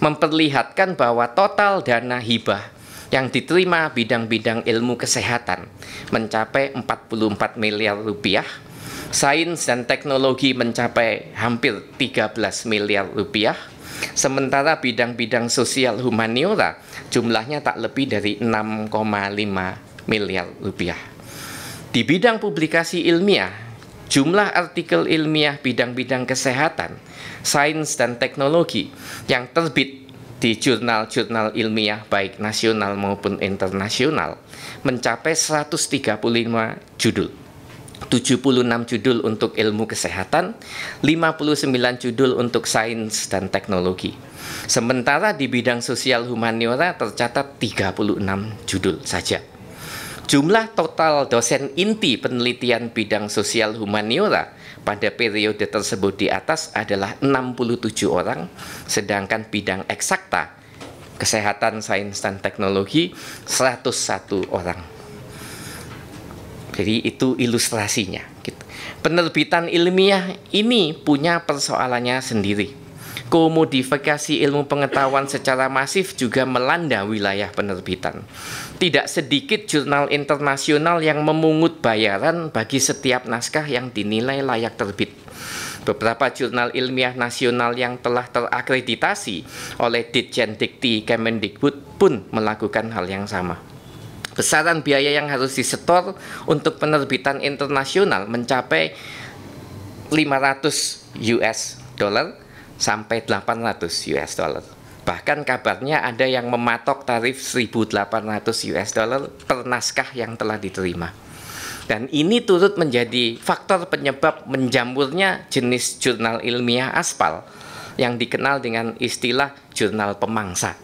memperlihatkan bahwa total dana hibah yang diterima bidang-bidang ilmu kesehatan mencapai 44 miliar rupiah, sains dan teknologi mencapai hampir 13 miliar rupiah, sementara bidang-bidang sosial humaniora jumlahnya tak lebih dari 6,5 miliar rupiah. Di bidang publikasi ilmiah, jumlah artikel ilmiah bidang-bidang kesehatan, sains dan teknologi yang terbit di jurnal-jurnal ilmiah baik nasional maupun internasional mencapai 135 judul. 76 judul untuk ilmu kesehatan, 59 judul untuk sains dan teknologi. Sementara di bidang sosial humaniora tercatat 36 judul saja. Jumlah total dosen inti penelitian bidang sosial humaniora pada periode tersebut di atas adalah 67 orang, sedangkan bidang eksakta, kesehatan, sains, dan teknologi 101 orang. Jadi itu ilustrasinya. Penerbitan ilmiah ini punya persoalannya sendiri. Komodifikasi ilmu pengetahuan secara masif juga melanda wilayah penerbitan. Tidak sedikit jurnal internasional yang memungut bayaran bagi setiap naskah yang dinilai layak terbit. Beberapa jurnal ilmiah nasional yang telah terakreditasi oleh Ditjen Dikti Kemendikbud pun melakukan hal yang sama. Besaran biaya yang harus disetor untuk penerbitan internasional mencapai 500 US dollar sampai 800 US dollar. Bahkan kabarnya ada yang mematok tarif 1.800 US dollar per naskah yang telah diterima. Dan ini turut menjadi faktor penyebab menjamurnya jenis jurnal ilmiah aspal yang dikenal dengan istilah jurnal pemangsa.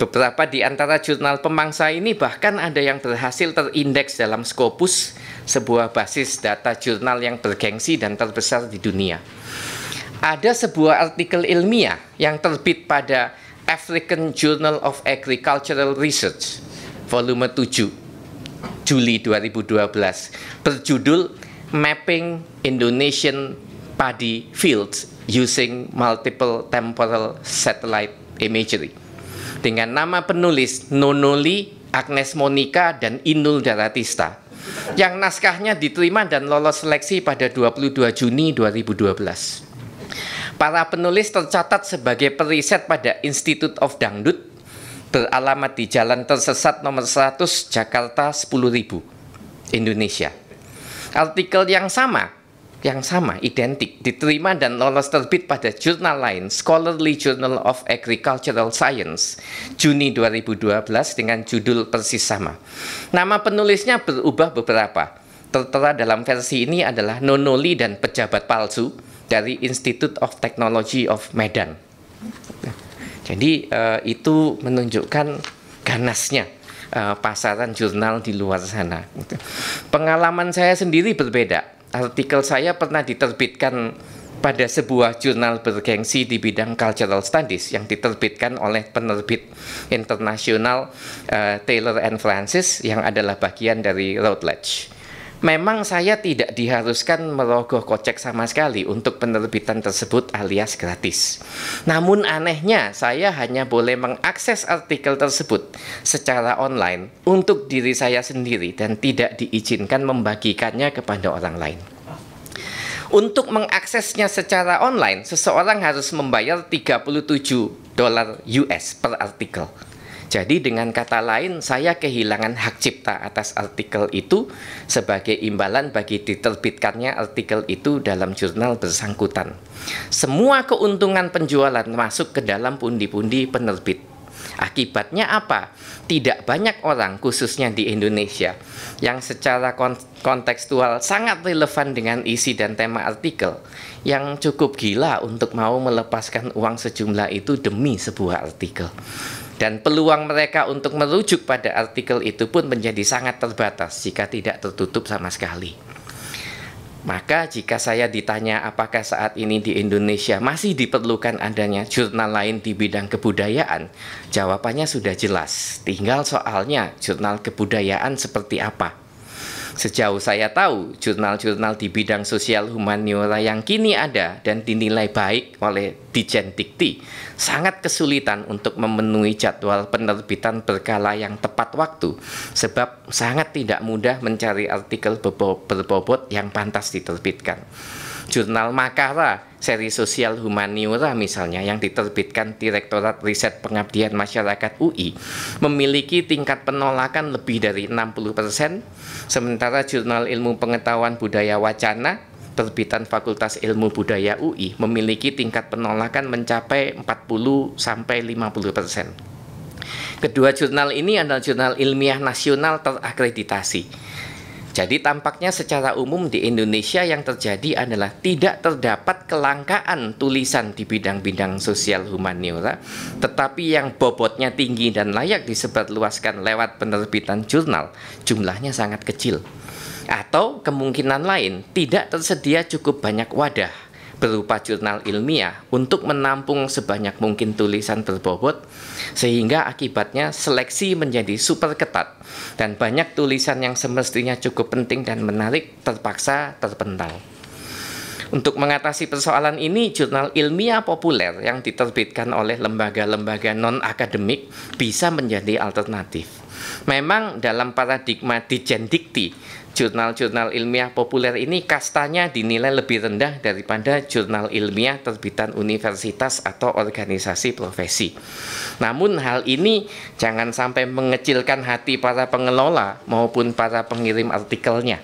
Beberapa di antara jurnal pemangsa ini bahkan ada yang berhasil terindeks dalam Scopus, sebuah basis data jurnal yang bergengsi dan terbesar di dunia. Ada sebuah artikel ilmiah yang terbit pada African Journal of Agricultural Research, volume 7, Juli 2012, berjudul Mapping Indonesian Paddy Fields Using Multiple Temporal Satellite Imagery, dengan nama penulis Nonoli, Agnes Monica, dan Inul Daratista, yang naskahnya diterima dan lolos seleksi pada 22 Juni 2012. Para penulis tercatat sebagai periset pada Institute of Dangdut, beralamat di Jalan Tersesat nomor 100, Jakarta 10.000, Indonesia. Artikel yang sama, identik, diterima dan lolos terbit pada jurnal lain, Scholarly Journal of Agricultural Science, Juni 2012 dengan judul persis sama. Nama penulisnya berubah beberapa. Tertera dalam versi ini adalah Nonoli dan pejabat palsu dari Institute of Technology of Medan. Jadi itu menunjukkan ganasnya pasaran jurnal di luar sana. Pengalaman saya sendiri berbeda. Artikel saya pernah diterbitkan pada sebuah jurnal bergengsi di bidang cultural studies yang diterbitkan oleh penerbit internasional Taylor and Francis yang adalah bagian dari Routledge. Memang saya tidak diharuskan merogoh kocek sama sekali untuk penerbitan tersebut alias gratis. Namun anehnya saya hanya boleh mengakses artikel tersebut secara online untuk diri saya sendiri dan tidak diizinkan membagikannya kepada orang lain. Untuk mengaksesnya secara online, seseorang harus membayar $37 US per artikel. Jadi dengan kata lain, saya kehilangan hak cipta atas artikel itu sebagai imbalan bagi diterbitkannya artikel itu dalam jurnal bersangkutan. Semua keuntungan penjualan masuk ke dalam pundi-pundi penerbit. Akibatnya apa? Tidak banyak orang, khususnya di Indonesia, yang secara kontekstual sangat relevan dengan isi dan tema artikel, yang cukup gila untuk mau melepaskan uang sejumlah itu demi sebuah artikel. Dan peluang mereka untuk merujuk pada artikel itu pun menjadi sangat terbatas jika tidak tertutup sama sekali. Maka jika saya ditanya apakah saat ini di Indonesia masih diperlukan adanya jurnal lain di bidang kebudayaan, jawabannya sudah jelas. Tinggal soalnya jurnal kebudayaan seperti apa. Sejauh saya tahu, jurnal-jurnal di bidang sosial humaniora yang kini ada dan dinilai baik oleh Ditjen Dikti sangat kesulitan untuk memenuhi jadwal penerbitan berkala yang tepat waktu, sebab sangat tidak mudah mencari artikel berbobot yang pantas diterbitkan. Jurnal Makara, seri sosial humaniora misalnya, yang diterbitkan Direktorat Riset Pengabdian Masyarakat UI, memiliki tingkat penolakan lebih dari 60%, sementara Jurnal Ilmu Pengetahuan Budaya Wacana, terbitan Fakultas Ilmu Budaya UI, memiliki tingkat penolakan mencapai 40-50%. Kedua jurnal ini adalah jurnal ilmiah nasional terakreditasi. Jadi tampaknya secara umum di Indonesia yang terjadi adalah tidak terdapat kelangkaan tulisan di bidang-bidang sosial humaniora, tetapi yang bobotnya tinggi dan layak disebarluaskan lewat penerbitan jurnal, jumlahnya sangat kecil. Atau kemungkinan lain, tidak tersedia cukup banyak wadah berupa jurnal ilmiah untuk menampung sebanyak mungkin tulisan berbobot, sehingga akibatnya seleksi menjadi super ketat dan banyak tulisan yang semestinya cukup penting dan menarik terpaksa terpental. Untuk mengatasi persoalan ini, jurnal ilmiah populer yang diterbitkan oleh lembaga-lembaga non-akademik bisa menjadi alternatif. Memang dalam paradigma Ditjen Dikti, jurnal-jurnal ilmiah populer ini kastanya dinilai lebih rendah daripada jurnal ilmiah terbitan universitas atau organisasi profesi. Namun hal ini jangan sampai mengecilkan hati para pengelola maupun para pengirim artikelnya.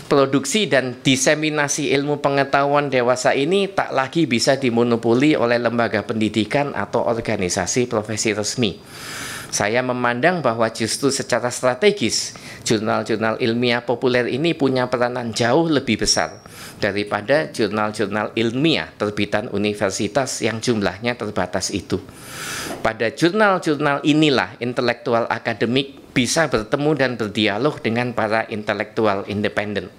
Produksi dan diseminasi ilmu pengetahuan dewasa ini tak lagi bisa dimonopoli oleh lembaga pendidikan atau organisasi profesi resmi. Saya memandang bahwa justru secara strategis, jurnal-jurnal ilmiah populer ini punya peranan jauh lebih besar daripada jurnal-jurnal ilmiah terbitan universitas yang jumlahnya terbatas itu. Pada jurnal-jurnal inilah intelektual akademik bisa bertemu dan berdialog dengan para intelektual independen.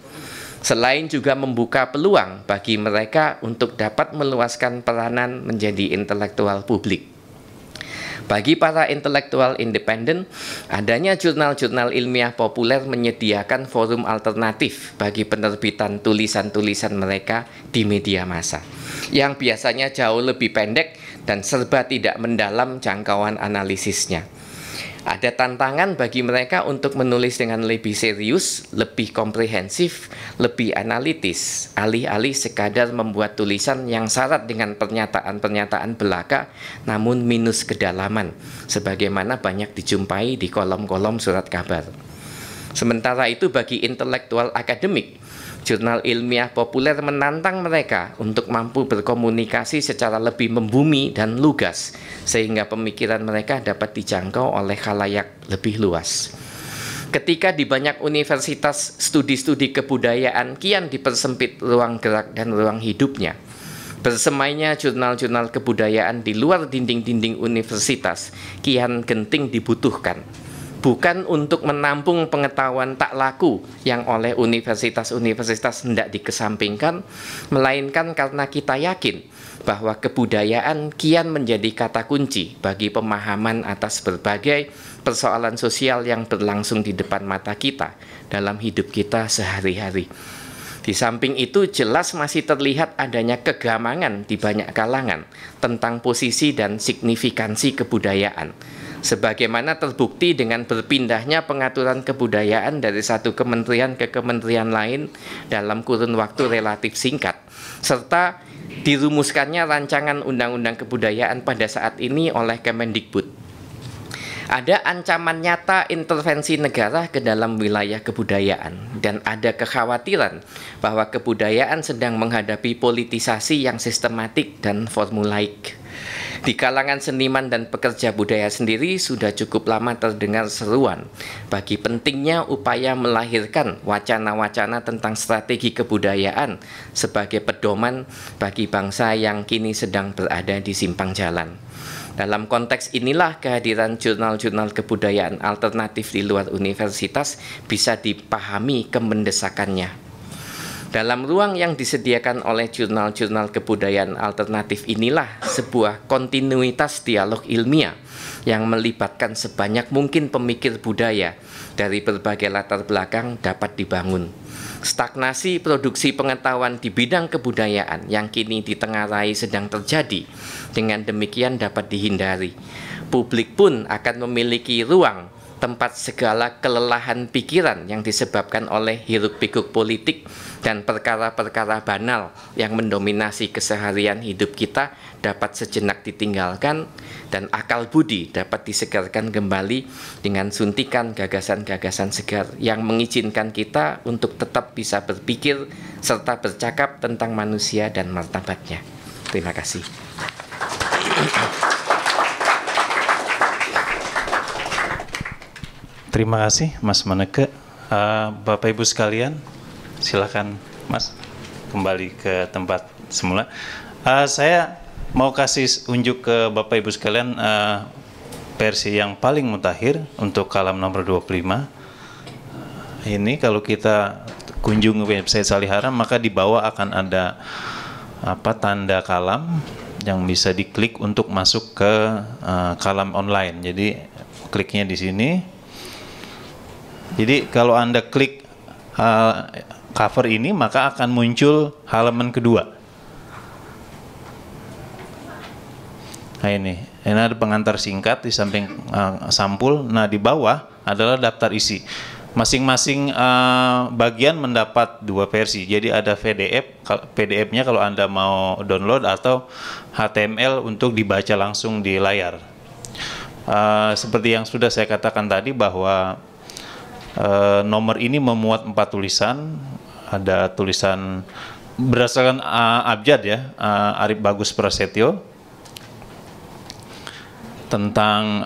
Selain juga membuka peluang bagi mereka untuk dapat meluaskan peranan menjadi intelektual publik. Bagi para intelektual independen, adanya jurnal-jurnal ilmiah populer menyediakan forum alternatif bagi penerbitan tulisan-tulisan mereka di media massa, yang biasanya jauh lebih pendek dan serba tidak mendalam jangkauan analisisnya. Ada tantangan bagi mereka untuk menulis dengan lebih serius, lebih komprehensif, lebih analitis, alih-alih sekadar membuat tulisan yang syarat dengan pernyataan-pernyataan belaka namun minus kedalaman, sebagaimana banyak dijumpai di kolom-kolom surat kabar. Sementara itu bagi intelektual akademik, jurnal ilmiah populer menantang mereka untuk mampu berkomunikasi secara lebih membumi dan lugas, sehingga pemikiran mereka dapat dijangkau oleh khalayak lebih luas. Ketika di banyak universitas studi-studi kebudayaan kian dipersempit ruang gerak dan ruang hidupnya, bersemainya jurnal-jurnal kebudayaan di luar dinding-dinding universitas kian genting dibutuhkan. Bukan untuk menampung pengetahuan tak laku yang oleh universitas-universitas hendak dikesampingkan, melainkan karena kita yakin bahwa kebudayaan kian menjadi kata kunci bagi pemahaman atas berbagai persoalan sosial yang berlangsung di depan mata kita dalam hidup kita sehari-hari. Di samping itu jelas masih terlihat adanya kegamangan di banyak kalangan tentang posisi dan signifikansi kebudayaan, sebagaimana terbukti dengan berpindahnya pengaturan kebudayaan dari satu kementerian ke kementerian lain dalam kurun waktu relatif singkat, serta dirumuskannya rancangan undang-undang kebudayaan pada saat ini oleh Kemendikbud. Ada ancaman nyata intervensi negara ke dalam wilayah kebudayaan, dan ada kekhawatiran bahwa kebudayaan sedang menghadapi politisasi yang sistematik dan formulaik. Di kalangan seniman dan pekerja budaya sendiri sudah cukup lama terdengar seruan bagi pentingnya upaya melahirkan wacana-wacana tentang strategi kebudayaan sebagai pedoman bagi bangsa yang kini sedang berada di simpang jalan. Dalam konteks inilah kehadiran jurnal-jurnal kebudayaan alternatif di luar universitas bisa dipahami kemendesakannya. Dalam ruang yang disediakan oleh jurnal-jurnal kebudayaan alternatif inilah sebuah kontinuitas dialog ilmiah yang melibatkan sebanyak mungkin pemikir budaya dari berbagai latar belakang dapat dibangun. Stagnasi produksi pengetahuan di bidang kebudayaan yang kini ditengarai sedang terjadi. Dengan demikian dapat dihindari. Publik pun akan memiliki ruang tempat segala kelelahan pikiran yang disebabkan oleh hiruk-pikuk politik dan perkara-perkara banal yang mendominasi keseharian hidup kita dapat sejenak ditinggalkan, dan akal budi dapat disegarkan kembali dengan suntikan gagasan-gagasan segar yang mengizinkan kita untuk tetap bisa berpikir serta bercakap tentang manusia dan martabatnya. Terima kasih. Terima kasih Mas Maneke. Bapak Ibu sekalian, silakan Mas kembali ke tempat semula. Saya mau kasih unjuk ke Bapak Ibu sekalian versi yang paling mutakhir untuk kalam nomor 25. Ini kalau kita kunjungi website Salihara, maka di bawah akan ada tanda kalam yang bisa diklik untuk masuk ke kalam online. Jadi kliknya di sini. Jadi kalau Anda klik cover ini, maka akan muncul halaman kedua. Nah ini ada pengantar singkat di samping sampul. Nah di bawah adalah daftar isi. Masing-masing bagian mendapat dua versi. Jadi ada PDF-nya kalau Anda mau download, atau HTML untuk dibaca langsung di layar. Seperti yang sudah saya katakan tadi bahwa nomor ini memuat 4 tulisan. Ada tulisan berdasarkan abjad ya, Arif Bagus Prasetyo, tentang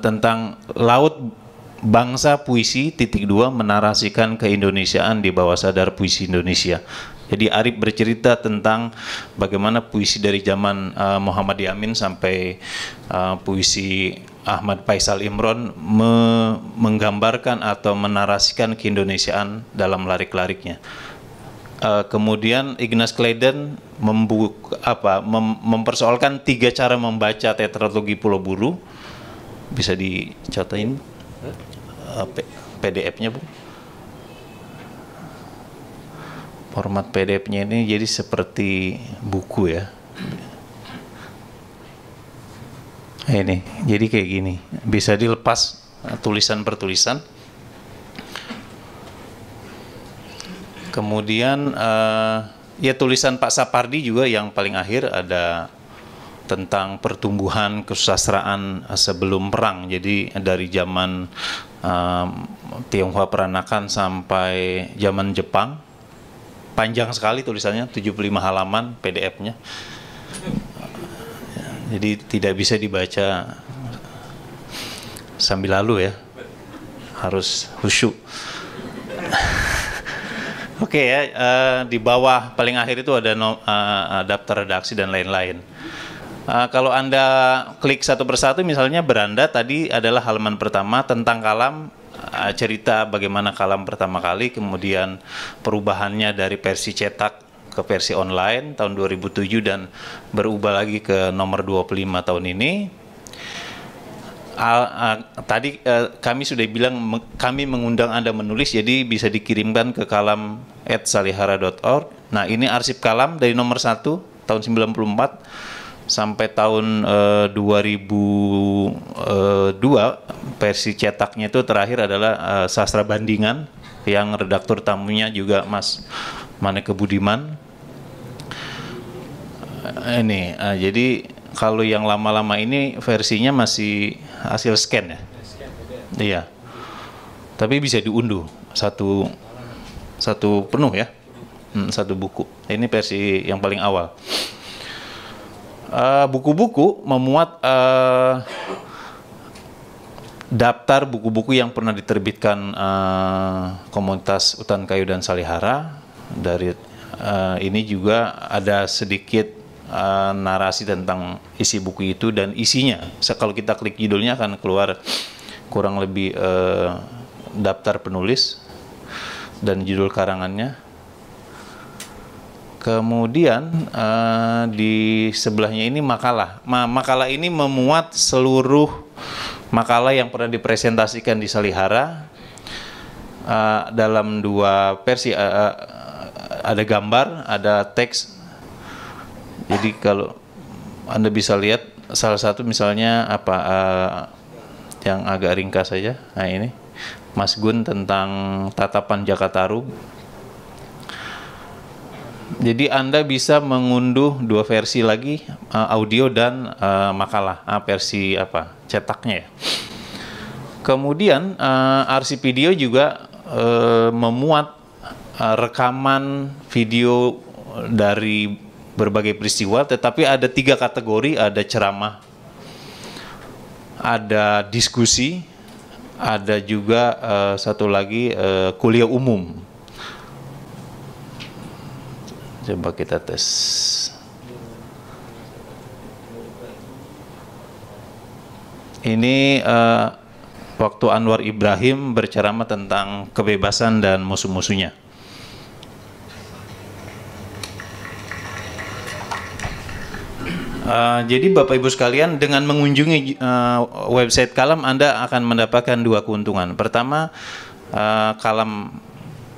tentang Laut Bangsa Puisi _2 menarasikan keindonesiaan di bawah sadar puisi Indonesia. Jadi Arif bercerita tentang bagaimana puisi dari zaman Muhammad Yamin sampai puisi Ahmad Faisal Imron menggambarkan atau menarasikan keindonesiaan dalam larik-lariknya. Kemudian Ignaz Kleiden mempersoalkan 3 cara membaca tetralogi Pulau Buru. Bisa dicatain PDF-nya, Bu. Format PDF-nya ini jadi seperti buku ya. Ini, jadi kayak gini. Bisa dilepas tulisan per tulisan. Kemudian ya tulisan Pak Sapardi juga yang paling akhir ada tentang pertumbuhan kesusastraan sebelum perang. Jadi dari zaman Tionghoa peranakan sampai zaman Jepang. Panjang sekali tulisannya, 75 halaman PDF-nya. Jadi tidak bisa dibaca sambil lalu ya. Harus khusyuk. Oke ya, di bawah paling akhir itu ada daftar redaksi dan lain-lain. Kalau Anda klik satu persatu, misalnya beranda tadi adalah halaman pertama tentang kalam, cerita bagaimana kalam pertama kali, kemudian perubahannya dari versi cetak ke versi online tahun 2007 dan berubah lagi ke nomor 25 tahun ini. Tadi kami sudah bilang kami mengundang Anda menulis, jadi bisa dikirimkan ke kalam@salihara.org. Nah, ini arsip kalam dari nomor 1 tahun 94 sampai tahun 2002. Versi cetaknya itu terakhir adalah Sastra Bandingan, yang redaktur tamunya juga Mas Maneke Budiman. Ini jadi kalau yang lama-lama ini versinya masih hasil scan ya. Iya. Tapi bisa diunduh satu penuh ya. Satu buku. Ini versi yang paling awal. Buku-buku memuat daftar buku-buku yang pernah diterbitkan Komunitas Hutan Kayu dan Salihara. Dari ini juga ada sedikit narasi tentang isi buku itu dan isinya. Kalau kita klik judulnya akan keluar kurang lebih daftar penulis dan judul karangannya. Kemudian di sebelahnya ini makalah. Makalah ini memuat seluruh makalah yang pernah dipresentasikan di Salihara dalam dua versi. Ada gambar, ada teks. Jadi kalau Anda bisa lihat salah satu misalnya yang agak ringkas saja. Nah, ini Mas Gun tentang tatapan Jakataru. Jadi Anda bisa mengunduh dua versi lagi, audio dan makalah, versi cetaknya ya. Kemudian arsip video juga memuat rekaman video dari berbagai peristiwa, tetapi ada 3 kategori, ada ceramah, ada diskusi, ada juga satu lagi kuliah umum. Coba kita tes. Ini waktu Anwar Ibrahim berceramah tentang kebebasan dan musuh-musuhnya. Jadi Bapak Ibu sekalian, dengan mengunjungi website Kalam, Anda akan mendapatkan 2 keuntungan. Pertama, Kalam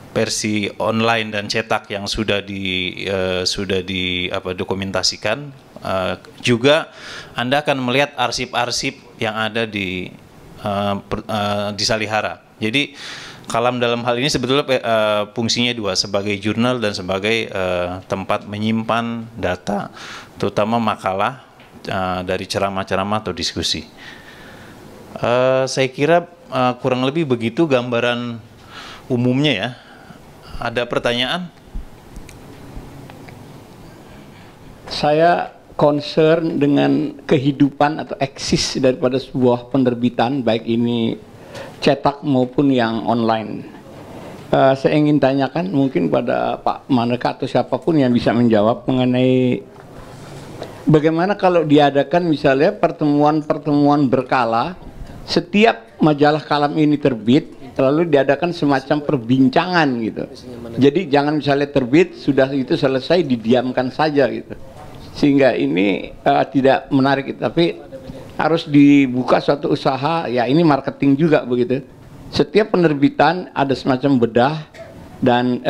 versi online dan cetak yang sudah dokumentasikan. Juga Anda akan melihat arsip-arsip yang ada di Salihara. Jadi Kalam dalam hal ini sebetulnya fungsinya 2, sebagai jurnal dan sebagai tempat menyimpan data, terutama makalah dari ceramah-ceramah atau diskusi. Saya kira kurang lebih begitu gambaran umumnya ya. Ada pertanyaan? Saya concern dengan kehidupan atau eksis daripada sebuah penerbitan, baik ini cetak maupun yang online. Saya ingin tanyakan mungkin pada Pak Maneke atau siapapun yang bisa menjawab mengenai bagaimana kalau diadakan misalnya pertemuan-pertemuan berkala, setiap majalah Kalam ini terbit, lalu diadakan semacam perbincangan gitu. Jadi jangan misalnya terbit, sudah itu selesai didiamkan saja gitu. Sehingga ini tidak menarik, tapi harus dibuka suatu usaha, ya ini marketing juga begitu. Setiap penerbitan ada semacam bedah dan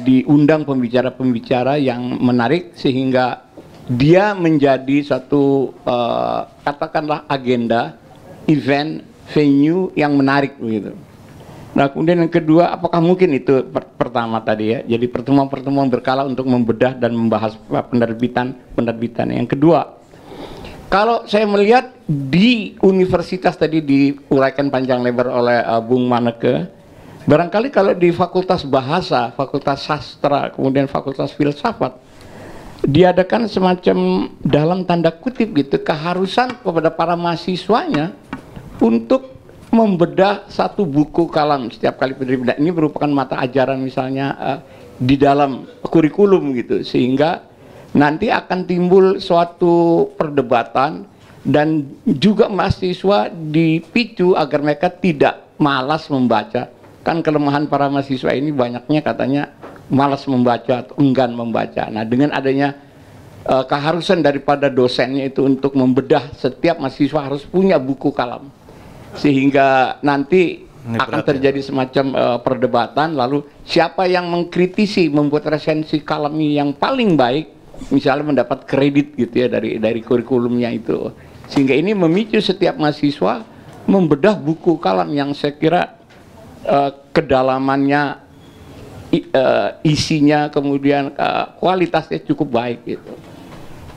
diundang pembicara-pembicara yang menarik sehingga dia menjadi satu katakanlah agenda, event, venue yang menarik begitu. Nah, kemudian yang kedua, apakah mungkin itu pertama tadi ya, jadi pertemuan-pertemuan berkala untuk membedah dan membahas penerbitan. Yang kedua, kalau saya melihat di universitas tadi diuraikan panjang lebar oleh Bung Maneke, barangkali kalau di fakultas bahasa, fakultas sastra, kemudian fakultas filsafat, diadakan semacam dalam tanda kutip gitu keharusan kepada para mahasiswanya untuk membedah satu buku Kalam setiap kali penerbitan. Ini merupakan mata ajaran misalnya di dalam kurikulum gitu, sehingga nanti akan timbul suatu perdebatan dan juga mahasiswa dipicu agar mereka tidak malas membaca. Kan kelemahan para mahasiswa ini banyaknya katanya malas membaca atau enggan membaca. Nah, dengan adanya keharusan daripada dosennya itu untuk membedah, setiap mahasiswa harus punya buku kalam, sehingga nanti akan terjadi semacam perdebatan, lalu siapa yang mengkritisi, membuat resensi kalami yang paling baik, misalnya mendapat kredit gitu ya dari kurikulumnya itu, sehingga ini memicu setiap mahasiswa membedah buku kalam yang saya kira kedalamannya, isinya, kemudian kualitasnya cukup baik gitu.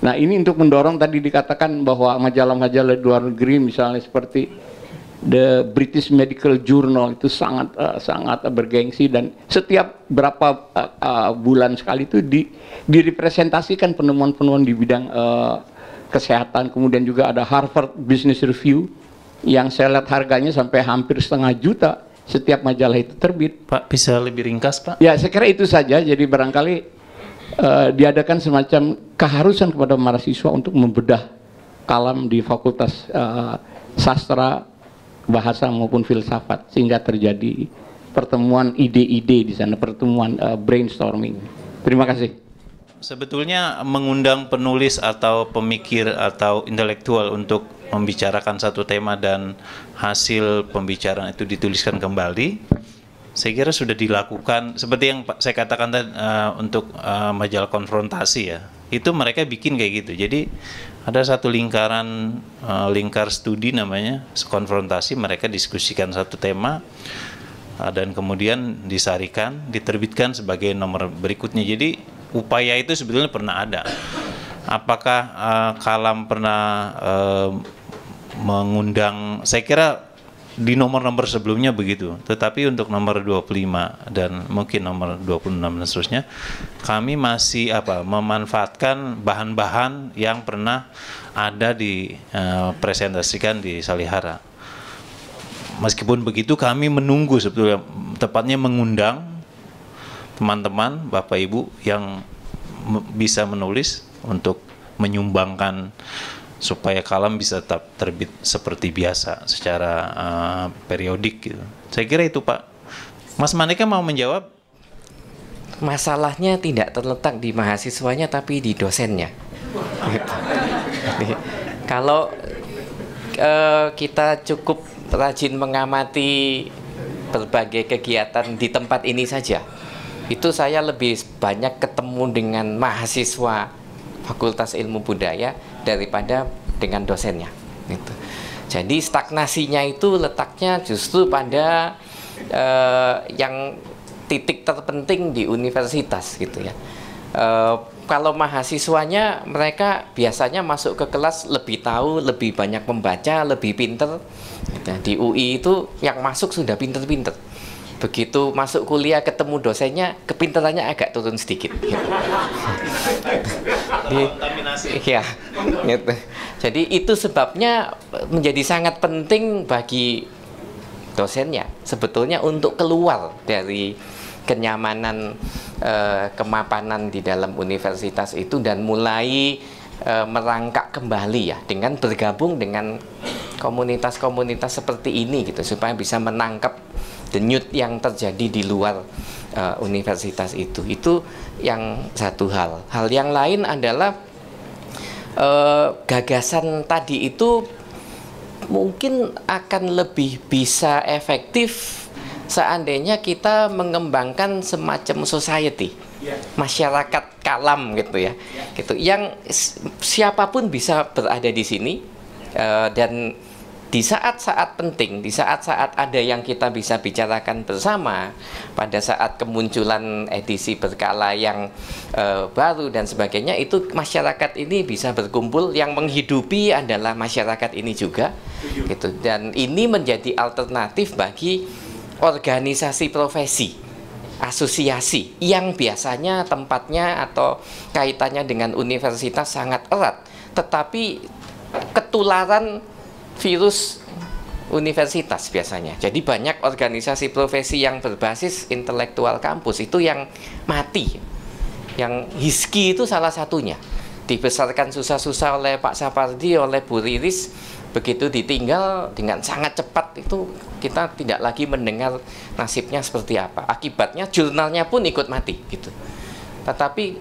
Nah, ini untuk mendorong, tadi dikatakan bahwa majalah-majalah luar negeri misalnya seperti The British Medical Journal itu sangat bergengsi, dan setiap berapa bulan sekali itu direpresentasikan penemuan-penemuan di bidang kesehatan. Kemudian juga ada Harvard Business Review yang saya lihat harganya sampai hampir 1,5 juta setiap majalah itu terbit. Pak, bisa lebih ringkas, Pak? Ya, saya kira itu saja. Jadi barangkali diadakan semacam keharusan kepada mahasiswa untuk membedah kalam di Fakultas Sastra, Bahasa maupun Filsafat, sehingga terjadi pertemuan ide-ide di sana, pertemuan brainstorming. Terima kasih. Sebetulnya mengundang penulis atau pemikir atau intelektual untuk membicarakan satu tema dan hasil pembicaraan itu dituliskan kembali, saya kira sudah dilakukan seperti yang saya katakan tadi, untuk majalah konfrontasi ya, itu mereka bikin kayak gitu. Jadi ada satu lingkaran, lingkar studi namanya konfrontasi, mereka diskusikan satu tema dan kemudian disarikan, diterbitkan sebagai nomor berikutnya. Jadi upaya itu sebetulnya pernah ada. Apakah Kalam pernah mengundang, saya kira di nomor-nomor sebelumnya begitu, tetapi untuk nomor 25 dan mungkin nomor 26 dan seterusnya, kami masih memanfaatkan bahan-bahan yang pernah ada di presentasikan di Salihara. Meskipun begitu, kami menunggu sebetulnya, tepatnya mengundang teman-teman, Bapak Ibu yang bisa menulis untuk menyumbangkan supaya Kalam bisa tetap terbit seperti biasa secara periodik gitu. Saya kira itu, Pak. Mas Maneka mau menjawab? Masalahnya tidak terletak di mahasiswanya tapi di dosennya. Kalau kita cukup rajin mengamati berbagai kegiatan di tempat ini saja, itu saya lebih banyak ketemu dengan mahasiswa Fakultas Ilmu Budaya daripada dengan dosennya gitu. Jadi stagnasinya itu letaknya justru pada yang titik terpenting di universitas gitu ya. Kalau mahasiswanya, mereka biasanya masuk ke kelas lebih tahu, lebih banyak membaca, lebih pinter gitu. Di UI itu yang masuk sudah pinter-pinter, begitu masuk kuliah ketemu dosennya, kepintarannya agak turun sedikit gitu. Ya, gitu. Jadi itu sebabnya menjadi sangat penting bagi dosennya sebetulnya untuk keluar dari kenyamanan, kemapanan di dalam universitas itu dan mulai merangkak kembali ya, dengan bergabung dengan komunitas-komunitas seperti ini gitu, supaya bisa menangkap denyut yang terjadi di luar universitas itu. Itu yang satu hal. Hal yang lain adalah gagasan tadi itu mungkin akan lebih bisa efektif seandainya kita mengembangkan semacam society, masyarakat kalam gitu ya, gitu, yang siapapun bisa berada di sini, dan di saat-saat penting, di saat-saat ada yang kita bisa bicarakan bersama, pada saat kemunculan edisi berkala yang baru dan sebagainya, itu masyarakat ini bisa berkumpul. Yang menghidupi adalah masyarakat ini juga, gitu. Dan ini menjadi alternatif bagi organisasi profesi, asosiasi yang biasanya tempatnya atau kaitannya dengan universitas sangat erat, tetapi ketularan virus universitas biasanya. Jadi banyak organisasi profesi yang berbasis intelektual kampus itu yang mati. Yang HISKI itu salah satunya. dibesarkan susah-susah oleh Pak Sapardi, oleh Bu Riris, begitu ditinggal dengan sangat cepat itu kita tidak lagi mendengar nasibnya seperti apa. Akibatnya jurnalnya pun ikut mati gitu. Tetapi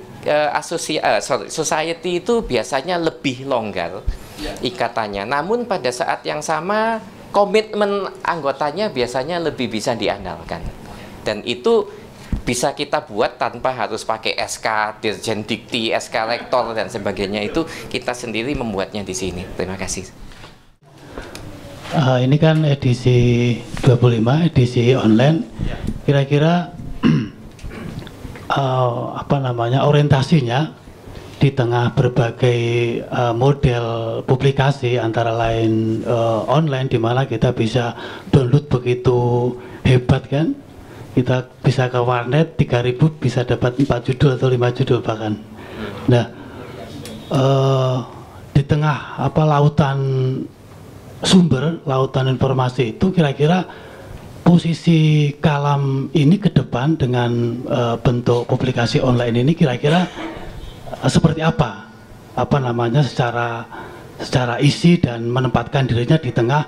society itu biasanya lebih longgar ikatannya. Namun pada saat yang sama komitmen anggotanya biasanya lebih bisa diandalkan. Dan itu bisa kita buat tanpa harus pakai SK Dirjen Dikti, SK Rektor dan sebagainya. Itu kita sendiri membuatnya di sini. Terima kasih. Ini kan edisi 25, edisi online. Kira-kira orientasinya di tengah berbagai model publikasi, antara lain online, di mana kita bisa download begitu hebat kan. Kita bisa ke warnet 3.000 bisa dapat 4 judul atau 5 judul bahkan. Nah, di tengah lautan sumber, lautan informasi itu, kira-kira posisi Kalam ini ke depan dengan bentuk publikasi online ini kira-kira seperti apa? Secara isi dan menempatkan dirinya di tengah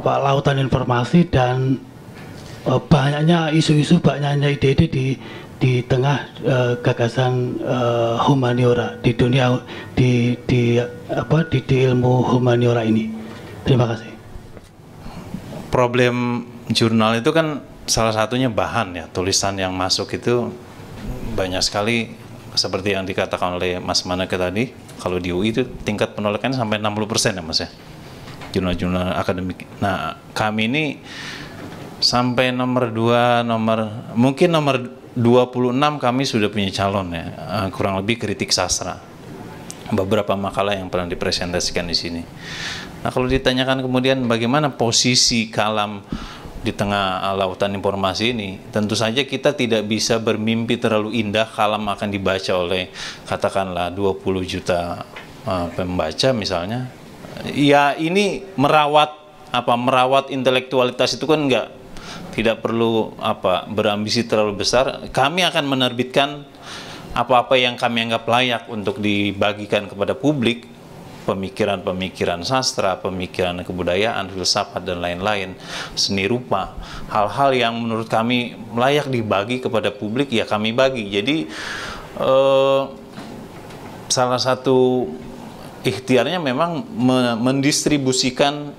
lautan informasi dan banyaknya isu-isu, banyaknya ide-ide di tengah gagasan humaniora di dunia, di ilmu humaniora ini. Terima kasih. Problem jurnal itu kan salah satunya bahan ya, tulisan yang masuk itu banyak sekali, seperti yang dikatakan oleh Mas Maneke tadi. Kalau di UI itu tingkat penolakannya sampai 60% ya Mas ya, jurnal-jurnal akademik. Nah, kami ini sampai nomor 26 kami sudah punya calon ya, kurang lebih kritik sastra. Beberapa makalah yang pernah dipresentasikan di sini. Nah, kalau ditanyakan kemudian bagaimana posisi Kalam di tengah lautan informasi ini, tentu saja kita tidak bisa bermimpi terlalu indah Kalam akan dibaca oleh katakanlah 20 juta pembaca misalnya. Ya, ini merawat intelektualitas itu kan tidak perlu berambisi terlalu besar. Kami akan menerbitkan apa-apa yang kami anggap layak untuk dibagikan kepada publik, pemikiran-pemikiran sastra, pemikiran kebudayaan, filsafat dan lain-lain, seni rupa, hal-hal yang menurut kami layak dibagi kepada publik ya kami bagi. Jadi salah satu ikhtiarnya memang mendistribusikan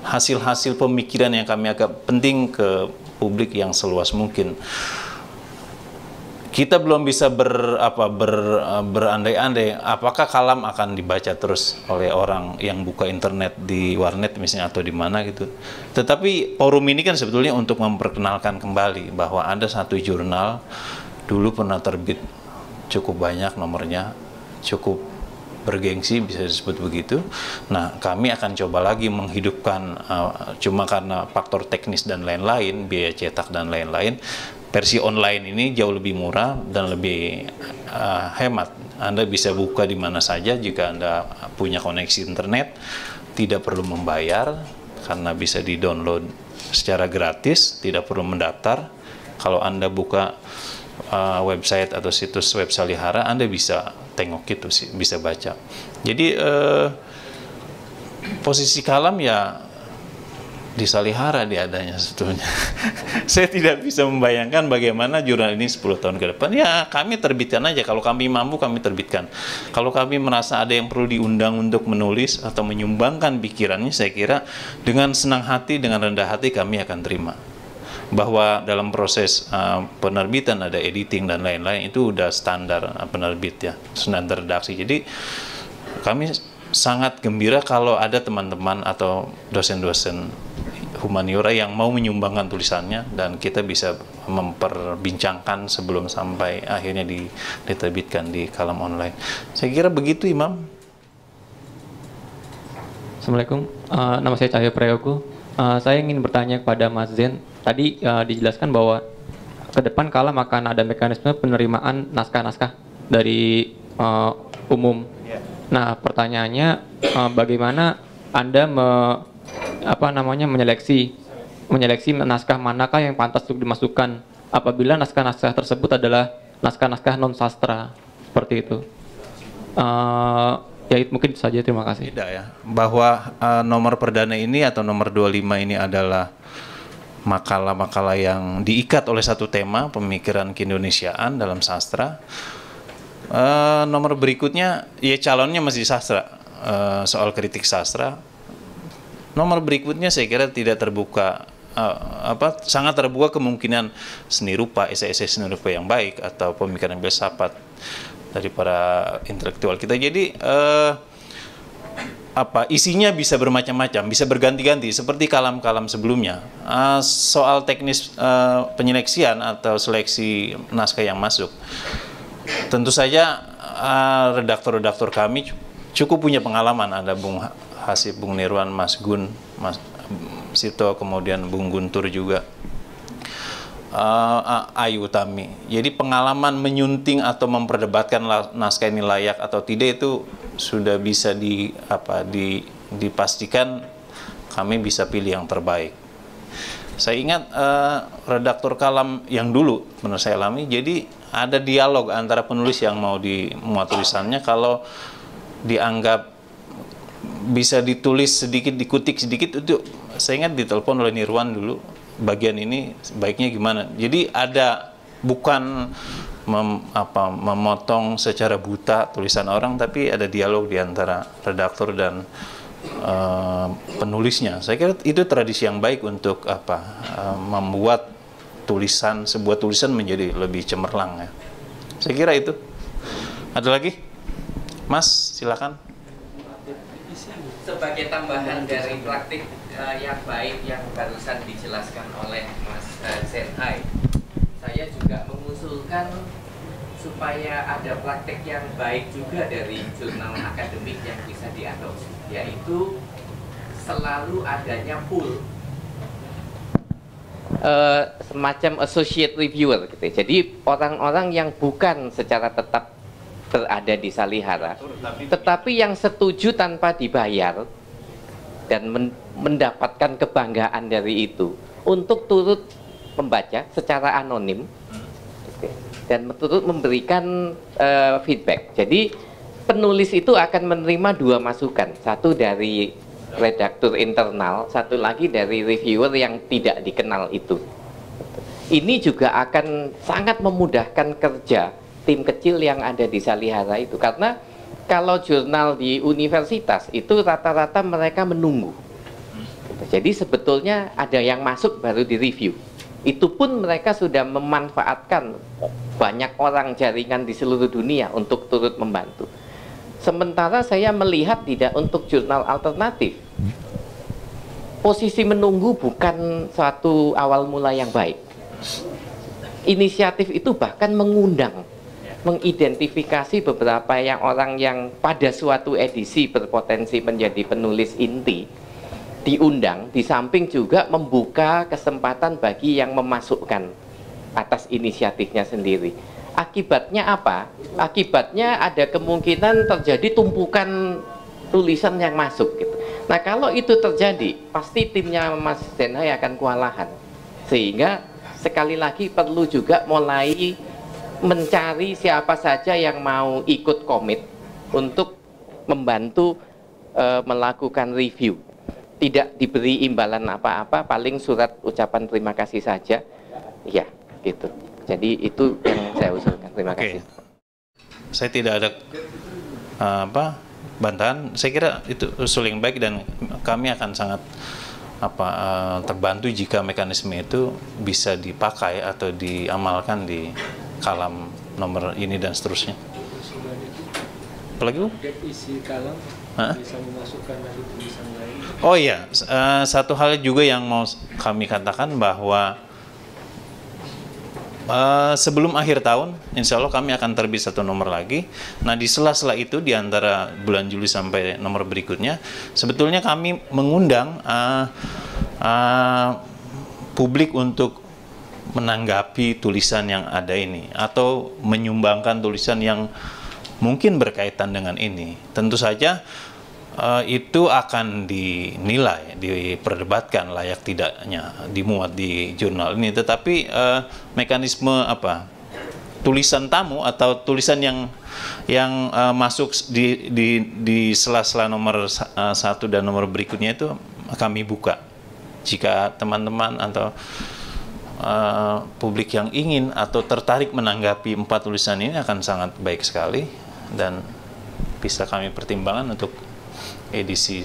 hasil-hasil pemikiran yang kami anggap penting ke publik yang seluas mungkin. Kita belum bisa berandai-andai apakah Kalam akan dibaca terus oleh orang yang buka internet di warnet misalnya atau di mana gitu. Tetapi forum ini kan sebetulnya untuk memperkenalkan kembali bahwa ada satu jurnal dulu pernah terbit cukup banyak nomornya, cukup bergengsi bisa disebut begitu. Nah, kami akan coba lagi menghidupkan, cuma karena faktor teknis dan lain-lain, biaya cetak dan lain-lain, versi online ini jauh lebih murah dan lebih hemat. Anda bisa buka di mana saja jika Anda punya koneksi internet, tidak perlu membayar karena bisa di-download secara gratis, tidak perlu mendaftar. Kalau Anda buka website atau situs web Salihara, Anda bisa tengok itu sih, bisa baca. Jadi posisi Kalam ya di Salihara diadanya sebetulnya. Saya tidak bisa membayangkan bagaimana jurnal ini 10 tahun ke depan. Ya kami terbitkan aja, kalau kami mampu kami terbitkan. Kalau kami merasa ada yang perlu diundang untuk menulis atau menyumbangkan pikirannya, saya kira dengan senang hati, dengan rendah hati kami akan terima. Bahwa dalam proses penerbitan ada editing dan lain-lain, itu udah standar penerbit ya, standar redaksi. Jadi kami sangat gembira kalau ada teman-teman atau dosen-dosen humaniora yang mau menyumbangkan tulisannya dan kita bisa memperbincangkan sebelum sampai akhirnya diterbitkan di Kalam online. Saya kira begitu, Imam. Assalamualaikum, nama saya Cahyo Prayogo. Saya ingin bertanya kepada Mas Zen. Tadi dijelaskan bahwa ke depan Kalam akan ada mekanisme penerimaan naskah-naskah dari umum. Nah, pertanyaannya bagaimana Anda menyeleksi naskah manakah yang pantas untuk dimasukkan apabila naskah-naskah tersebut adalah naskah-naskah non sastra seperti itu. Ya mungkin itu saja, terima kasih. Tidak ya, bahwa nomor perdana ini atau nomor 25 ini adalah makalah-makalah yang diikat oleh satu tema pemikiran keindonesiaan dalam sastra. Nomor berikutnya ya calonnya masih sastra, soal kritik sastra. Nomor berikutnya saya kira tidak terbuka, sangat terbuka kemungkinan seni rupa, esai-esai seni rupa yang baik atau pemikiran filsafat dari para intelektual kita. Jadi isinya bisa bermacam-macam, bisa berganti-ganti seperti kalam-kalam sebelumnya. Soal teknis penyeleksian atau seleksi naskah yang masuk, tentu saja redaktor-redaktor kami cukup punya pengalaman. Ada Bung Hasib, Bung Nirwan, Mas Gun, Mas Sito, kemudian Bung Guntur juga, Ayu Utami. Jadi pengalaman menyunting atau memperdebatkan naskah ini layak atau tidak itu sudah bisa dipastikan kami bisa pilih yang terbaik. Saya ingat redaktor kalam yang dulu menurut saya alami, jadi ada dialog antara penulis yang mau dimuat tulisannya, kalau dianggap bisa ditulis sedikit, dikutik sedikit, itu saya ingat ditelepon oleh Nirwan dulu, bagian ini baiknya gimana. Jadi ada, bukan memotong secara buta tulisan orang, tapi ada dialog di antara redaktor dan penulisnya. Saya kira itu tradisi yang baik untuk membuat sebuah tulisan menjadi lebih cemerlang ya. Saya kira itu. Ada lagi? Mas, silakan. Sebagai tambahan dari praktik yang baik yang barusan dijelaskan oleh Mas Zenhai, saya juga mengusulkan supaya ada praktik yang baik juga dari jurnal akademik yang bisa diadopsi, yaitu selalu adanya pool semacam associate reviewer gitu. Jadi orang-orang yang bukan secara tetap berada di Salihara, tetapi yang setuju tanpa dibayar dan mendapatkan kebanggaan dari itu untuk turut membaca secara anonim dan turut memberikan feedback. Jadi penulis itu akan menerima dua masukan, satu dari redaktur internal, satu lagi dari reviewer yang tidak dikenal itu. Ini juga akan sangat memudahkan kerja tim kecil yang ada di Salihara itu, karena kalau jurnal di universitas itu rata-rata mereka menunggu. Jadi sebetulnya ada yang masuk baru direview. Itu pun mereka sudah memanfaatkan banyak orang jaringan di seluruh dunia untuk turut membantu. Sementara saya melihat tidak untuk jurnal alternatif, posisi menunggu bukan suatu awal mula yang baik. Inisiatif itu bahkan mengundang, mengidentifikasi beberapa orang yang pada suatu edisi berpotensi menjadi penulis inti, diundang, di samping juga membuka kesempatan bagi yang memasukkan atas inisiatifnya sendiri. Akibatnya apa? Akibatnya ada kemungkinan terjadi tumpukan tulisan yang masuk gitu. Nah, kalau itu terjadi, pasti timnya Mas Zenhai akan kewalahan. Sehingga sekali lagi perlu juga mulai mencari siapa saja yang mau ikut komit untuk membantu melakukan review. Tidak diberi imbalan apa-apa, paling surat ucapan terima kasih saja. Ya, gitu. Jadi itu yang saya usulkan. Terima kasih. Saya tidak ada bantahan. Saya kira itu usul yang baik dan kami akan sangat terbantu jika mekanisme itu bisa dipakai atau diamalkan di kalam nomor ini dan seterusnya. Apalagi Bu? Isi kalam bisa memasukkan lagi tulisan lain. Oh iya, satu hal juga yang mau kami katakan bahwa sebelum akhir tahun, insya Allah kami akan terbit satu nomor lagi. Nah, di sela-sela itu, di antara bulan Juli sampai nomor berikutnya, sebetulnya kami mengundang publik untuk menanggapi tulisan yang ada ini, atau menyumbangkan tulisan yang mungkin berkaitan dengan ini. Tentu saja itu akan dinilai, diperdebatkan layak tidaknya dimuat di jurnal ini. Tetapi mekanisme tulisan tamu atau tulisan yang masuk di sela-sela nomor 1 dan nomor berikutnya itu kami buka. Jika teman-teman atau publik yang ingin atau tertarik menanggapi 4 tulisan ini akan sangat baik sekali dan bisa kami pertimbangkan untuk edisi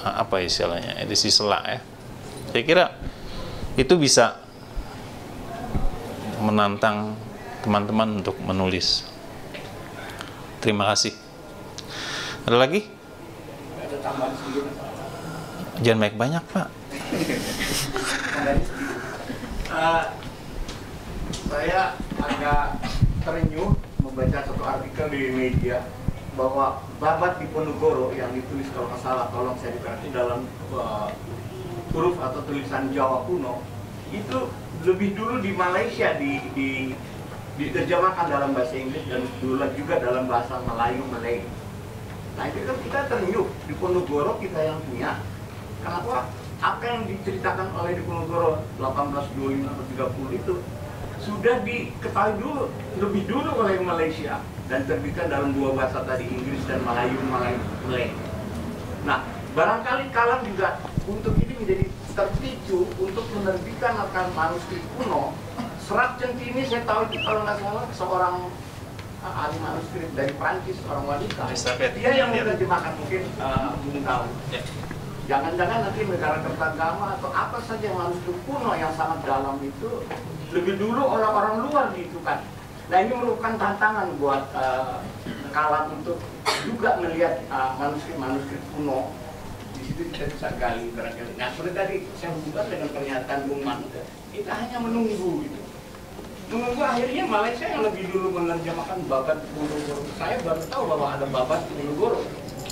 apa istilahnya, edisi sela ya. Saya kira itu bisa menantang teman-teman untuk menulis. Terima kasih. Ada lagi? Ada tambahan sedikit. Jangan banyak-banyak, Pak. Saya agak terenyuh membaca satu artikel di media bahwa Babat Diponegoro yang ditulis kalau nggak salah, tolong saya dikoreksi, dalam huruf atau tulisan Jawa kuno itu lebih dulu di Malaysia diterjemahkan dalam bahasa Inggris dan dulu juga dalam bahasa Melayu Malay. Nah itu kan kita terenyuh, Diponegoro kita yang punya. Kenapa? Apa yang diceritakan oleh Diponegoro 1825 atau 30 itu sudah diketahui dulu, lebih dulu oleh Malaysia dan terbitkan dalam 2 bahasa tadi, Inggris dan Melayu Malay. Nah, barangkali Kalam juga untuk ini menjadi terpicu untuk menerbitkan naskah manuskrip kuno. Serat Centini saya tahu itu kalau nggak salah seorang ahli manuskrip dari Prancis, seorang wanita. Dia yang menerjemahkan, mungkin belum tahu. Jangan-jangan nanti negara Kertagama atau apa saja manuskrip kuno yang sangat dalam itu lebih dulu orang-orang luar gitu kan. Nah ini merupakan tantangan buat Kalam untuk juga melihat manuskrip-manuskrip kuno. Di situ kita bisa gali barangkali. Nah seperti tadi saya hubungkan dengan pernyataan Bung Man, kita hanya menunggu gitu. Menunggu akhirnya Malaysia yang lebih dulu menerjemahkan Babat Diponegoro. Saya baru tahu bahwa ada Babat Diponegoro.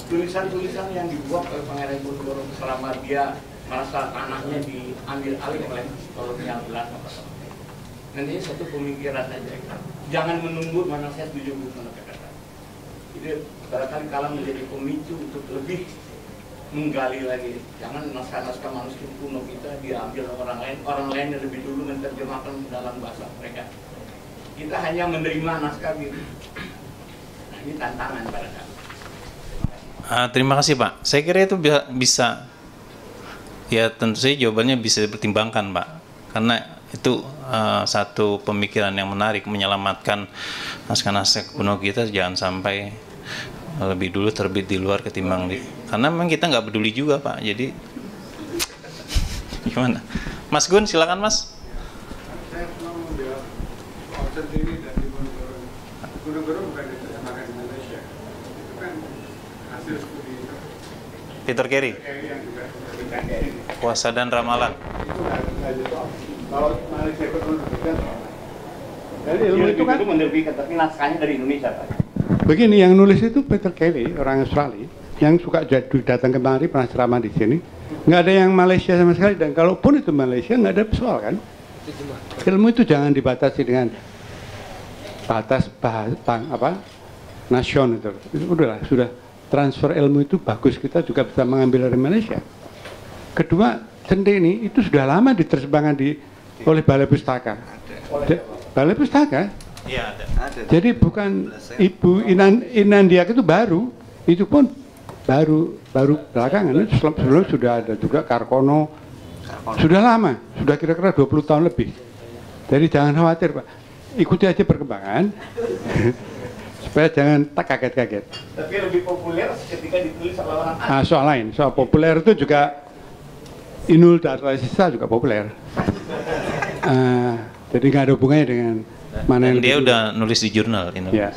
Tulisan-tulisan yang dibuat oleh Pangeran Diponegoro selama dia merasa tanahnya diambil alih oleh kolonial Belanda. Nanti satu pemikiran saja. Jangan menunggu, mana saya setuju dengan kata-kata. Jadi barangkali Kalam menjadi pemicu untuk lebih menggali lagi. Jangan naskah-naskah manuskrip kuno kita diambil orang lain yang lebih dulu menerjemahkan dalam bahasa mereka. Kita hanya menerima naskah gitu. Nah ini tantangan barangkali. Terima kasih Pak. Saya kira itu bisa, ya tentu saja jawabannya bisa dipertimbangkan Pak. Karena itu satu pemikiran yang menarik, menyelamatkan naskah-naskah kuno kita jangan sampai lebih dulu terbit di luar ketimbang karena memang kita nggak peduli juga Pak. Jadi gimana? Mas Gun, silakan Mas. Saya mau menjawab soal Centini dan Diponegoro. Diponegoro bukan diterjemahkan di Malaysia. Itu kan hasil studi Peter Carey. yang juga Kuasa dan Ramalan. itu nggak soal. Kalau Malaysia itu menerbitkan, jadi ilmu itu kan menerbitkan, tapi naskahnya dari Indonesia Pak. begini, yang nulis itu Peter Carey, orang Australia, yang suka datang kemari, pernah ceramah di sini. Nggak ada yang Malaysia sama sekali, dan kalaupun itu Malaysia nggak ada soal kan. Ilmu itu jangan dibatasi dengan batas nasion itu. Udahlah, sudah transfer ilmu itu bagus, kita juga bisa mengambil dari Malaysia. Kedua, Centini itu sudah lama diterjemahkan oleh Balai Pustaka. Balai Pustaka. Iya ada. Jadi bukan Ibu Inandiak itu baru, itu pun baru belakangan. Sebelum sudah ada juga Karkono. Sudah lama, sudah kira-kira 20 tahun lebih. Jadi jangan khawatir Pak, ikuti aja perkembangan supaya jangan tak kaget-kaget. Tapi lebih populer ketika ditulis oleh orang asing. Soal lain, soal populer itu juga Inul Daratista juga populer. Jadi nggak ada hubungannya dengan mana yang dia udah nulis di jurnal ini. Ya.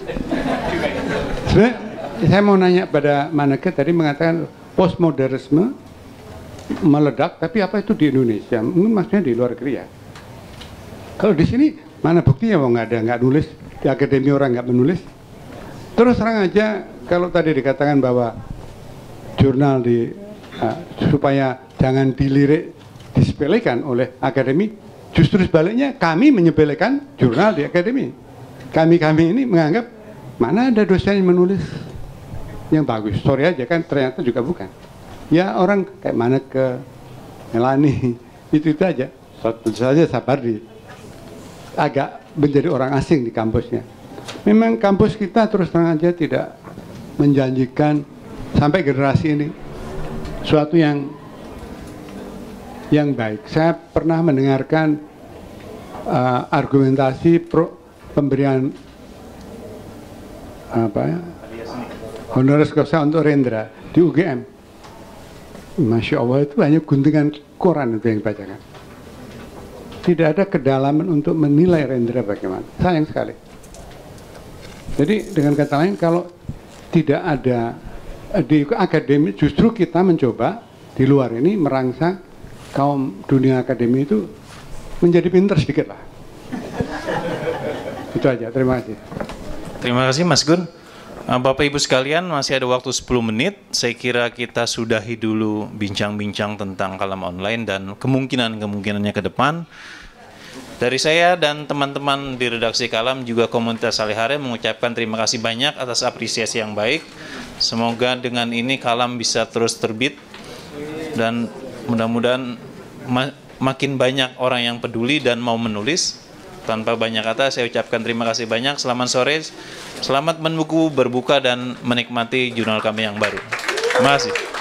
Sebenarnya saya mau nanya pada Maneke tadi mengatakan postmodernisme meledak, tapi apa itu di Indonesia? Mungkin maksudnya di luar negeri ya. Kalau di sini mana buktinya? Mau nggak nulis di akademi orang nggak menulis. Terus terang aja kalau tadi dikatakan bahwa jurnal supaya jangan dilirik disepelekan oleh akademi, justru sebaliknya kami menyepelekan jurnal di akademi. Kami ini menganggap mana ada dosen yang menulis yang bagus, sorry aja kan ternyata juga bukan. Ya orang kayak mana ke Melani itu aja. Tentu saja Sapardi agak menjadi orang asing di kampusnya. Memang kampus kita terus terang aja tidak menjanjikan sampai generasi ini suatu yang baik. Saya pernah mendengarkan argumentasi pemberian honoris causa untuk Rendra di UGM. Masya Allah, itu hanya guntingan koran itu yang dibacakan. Tidak ada kedalaman untuk menilai Rendra bagaimana. Sayang sekali. Jadi dengan kata lain, kalau tidak ada di akademi, justru kita mencoba di luar ini merangsang kaum dunia akademi itu menjadi pinter sedikit lah. Itu aja, terima kasih. Terima kasih Mas Gun. Bapak Ibu sekalian, masih ada waktu 10 menit. Saya kira kita sudahi dulu bincang-bincang tentang kalam online dan kemungkinan-kemungkinannya ke depan. Dari saya dan teman-teman di redaksi Kalam juga komunitas Salihara mengucapkan terima kasih banyak atas apresiasi yang baik. Semoga dengan ini Kalam bisa terus terbit dan mudah-mudahan makin banyak orang yang peduli dan mau menulis. Tanpa banyak kata, saya ucapkan terima kasih banyak. Selamat sore, selamat berbuka dan menikmati jurnal kami yang baru. Terima kasih.